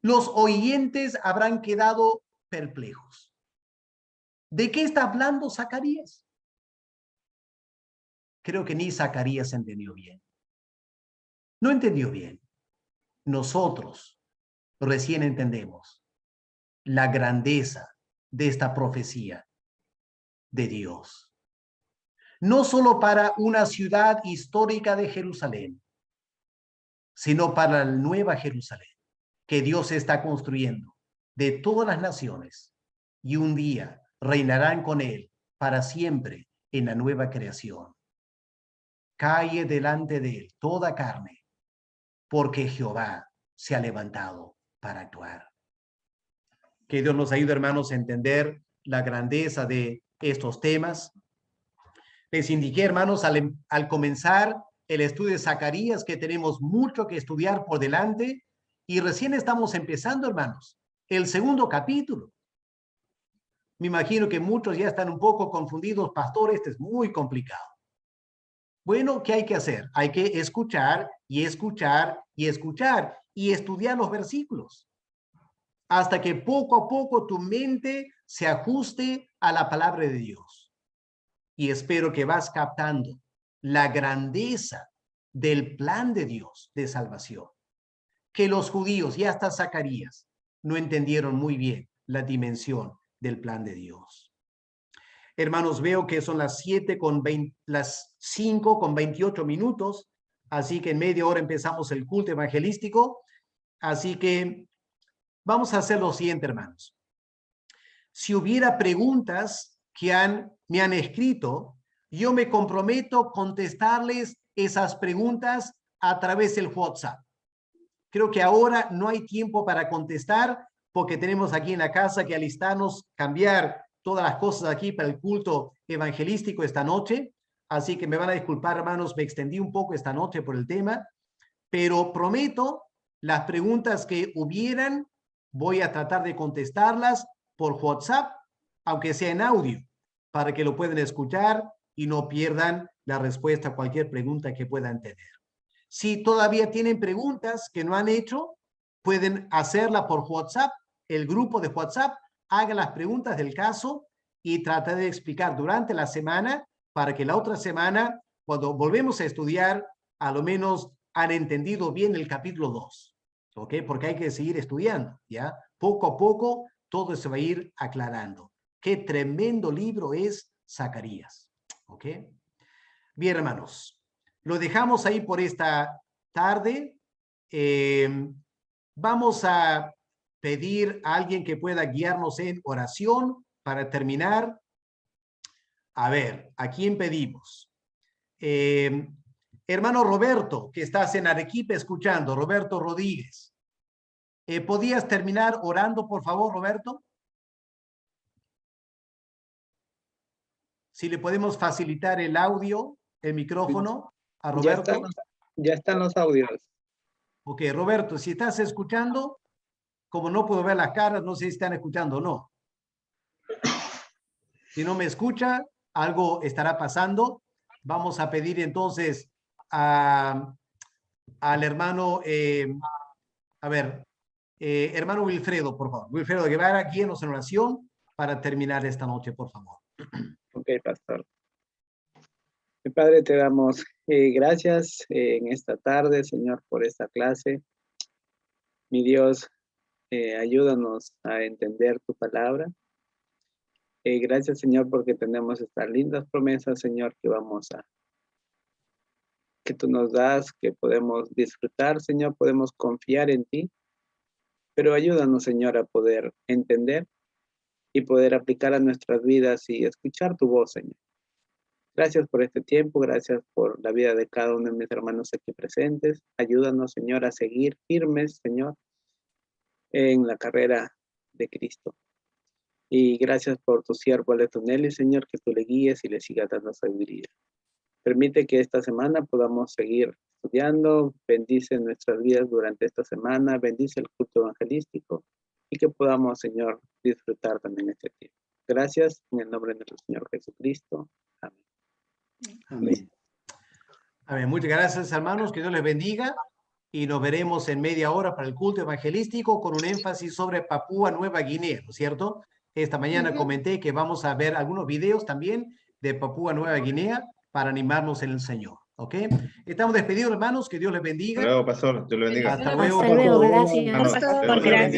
Los oyentes habrán quedado perplejos. ¿De qué está hablando Zacarías? Creo que ni Zacarías entendió bien. No entendió bien. Nosotros recién entendemos la grandeza de esta profecía de Dios. No solo para una ciudad histórica de Jerusalén, sino para la nueva Jerusalén que Dios está construyendo de todas las naciones y un día reinarán con él para siempre en la nueva creación. Calle delante de él toda carne, porque Jehová se ha levantado para actuar. Que Dios nos ayude, hermanos, a entender la grandeza de estos temas. Les indiqué, hermanos, al comenzar el estudio de Zacarías, que tenemos mucho que estudiar por delante y recién estamos empezando, hermanos, el segundo capítulo. Me imagino que muchos ya están un poco confundidos. Pastor, este es muy complicado. Bueno, ¿qué hay que hacer? Hay que escuchar y escuchar y escuchar y estudiar los versículos hasta que poco a poco tu mente se ajuste a la palabra de Dios. Y espero que vas captando la grandeza del plan de Dios de salvación, que los judíos y hasta Zacarías no entendieron muy bien la dimensión del plan de Dios. Hermanos, veo que son las 5:28 minutos, así que en media hora empezamos el culto evangelístico, así que vamos a hacer lo siguiente, hermanos. Si hubiera preguntas que me han escrito, yo me comprometo a contestarles esas preguntas a través del WhatsApp. Creo que ahora no hay tiempo para contestar porque tenemos aquí en la casa que alistarnos, cambiar todas las cosas aquí para el culto evangelístico esta noche. Así que me van a disculpar, hermanos, me extendí un poco esta noche por el tema, pero prometo las preguntas que hubieran, voy a tratar de contestarlas por WhatsApp, aunque sea en audio. para que lo puedan escuchar y no pierdan la respuesta a cualquier pregunta que puedan tener. Si todavía tienen preguntas que no han hecho, pueden hacerla por WhatsApp, el grupo de WhatsApp, hagan las preguntas del caso y traten de explicar durante la semana para que la otra semana, cuando volvemos a estudiar, a lo menos han entendido bien el capítulo 2, ¿ok? Porque hay que seguir estudiando, ¿ya? Poco a poco todo se va a ir aclarando. Qué tremendo libro es Zacarías, ¿ok? Bien, hermanos, lo dejamos ahí por esta tarde. Vamos a pedir a alguien que pueda guiarnos en oración para terminar. A ver, ¿a quién pedimos? Hermano Roberto, que estás en Arequipa escuchando, Roberto Rodríguez. ¿Podías terminar orando, por favor, Roberto? Si le podemos facilitar el audio, el micrófono a Roberto. Ya están los audios. Ok, Roberto, si estás escuchando, como no puedo ver las caras, no sé si están escuchando o no. Si no me escucha, algo estará pasando. Vamos a pedir entonces al hermano, hermano Wilfredo, por favor. Wilfredo Guevara, guíenos en oración para terminar esta noche, por favor. Ok, pastor. Mi Padre, te damos gracias en esta tarde, Señor, por esta clase. Mi Dios, ayúdanos a entender tu palabra. Gracias, Señor, porque tenemos estas lindas promesas, Señor, que tú nos das, que podemos disfrutar, Señor, podemos confiar en ti. Pero ayúdanos, Señor, a poder entender y poder aplicar a nuestras vidas y escuchar tu voz, Señor. Gracias por este tiempo, gracias por la vida de cada uno de mis hermanos aquí presentes. Ayúdanos, Señor, a seguir firmes, Señor, en la carrera de Cristo. Y gracias por tu siervo Aletonelli, Señor, que tú le guíes y le sigas dando sabiduría. Permite que esta semana podamos seguir estudiando, bendice nuestras vidas durante esta semana, bendice el culto evangelístico y que podamos, Señor, disfrutar también este tiempo. Gracias en el nombre de nuestro Señor Jesucristo. Amén. Amén. Amén. Muchas gracias, hermanos. Que Dios les bendiga. Y nos veremos en media hora para el culto evangelístico con un énfasis sobre Papúa Nueva Guinea, ¿no es cierto? Esta mañana comenté que vamos a ver algunos videos también de Papúa Nueva Guinea para animarnos en el Señor, ¿ok? Estamos despedidos, hermanos. Que Dios les bendiga. Hasta luego, pastor. Dios le bendiga. Hasta luego. Hasta luego, Ah, no, gracias. Dios le bendiga.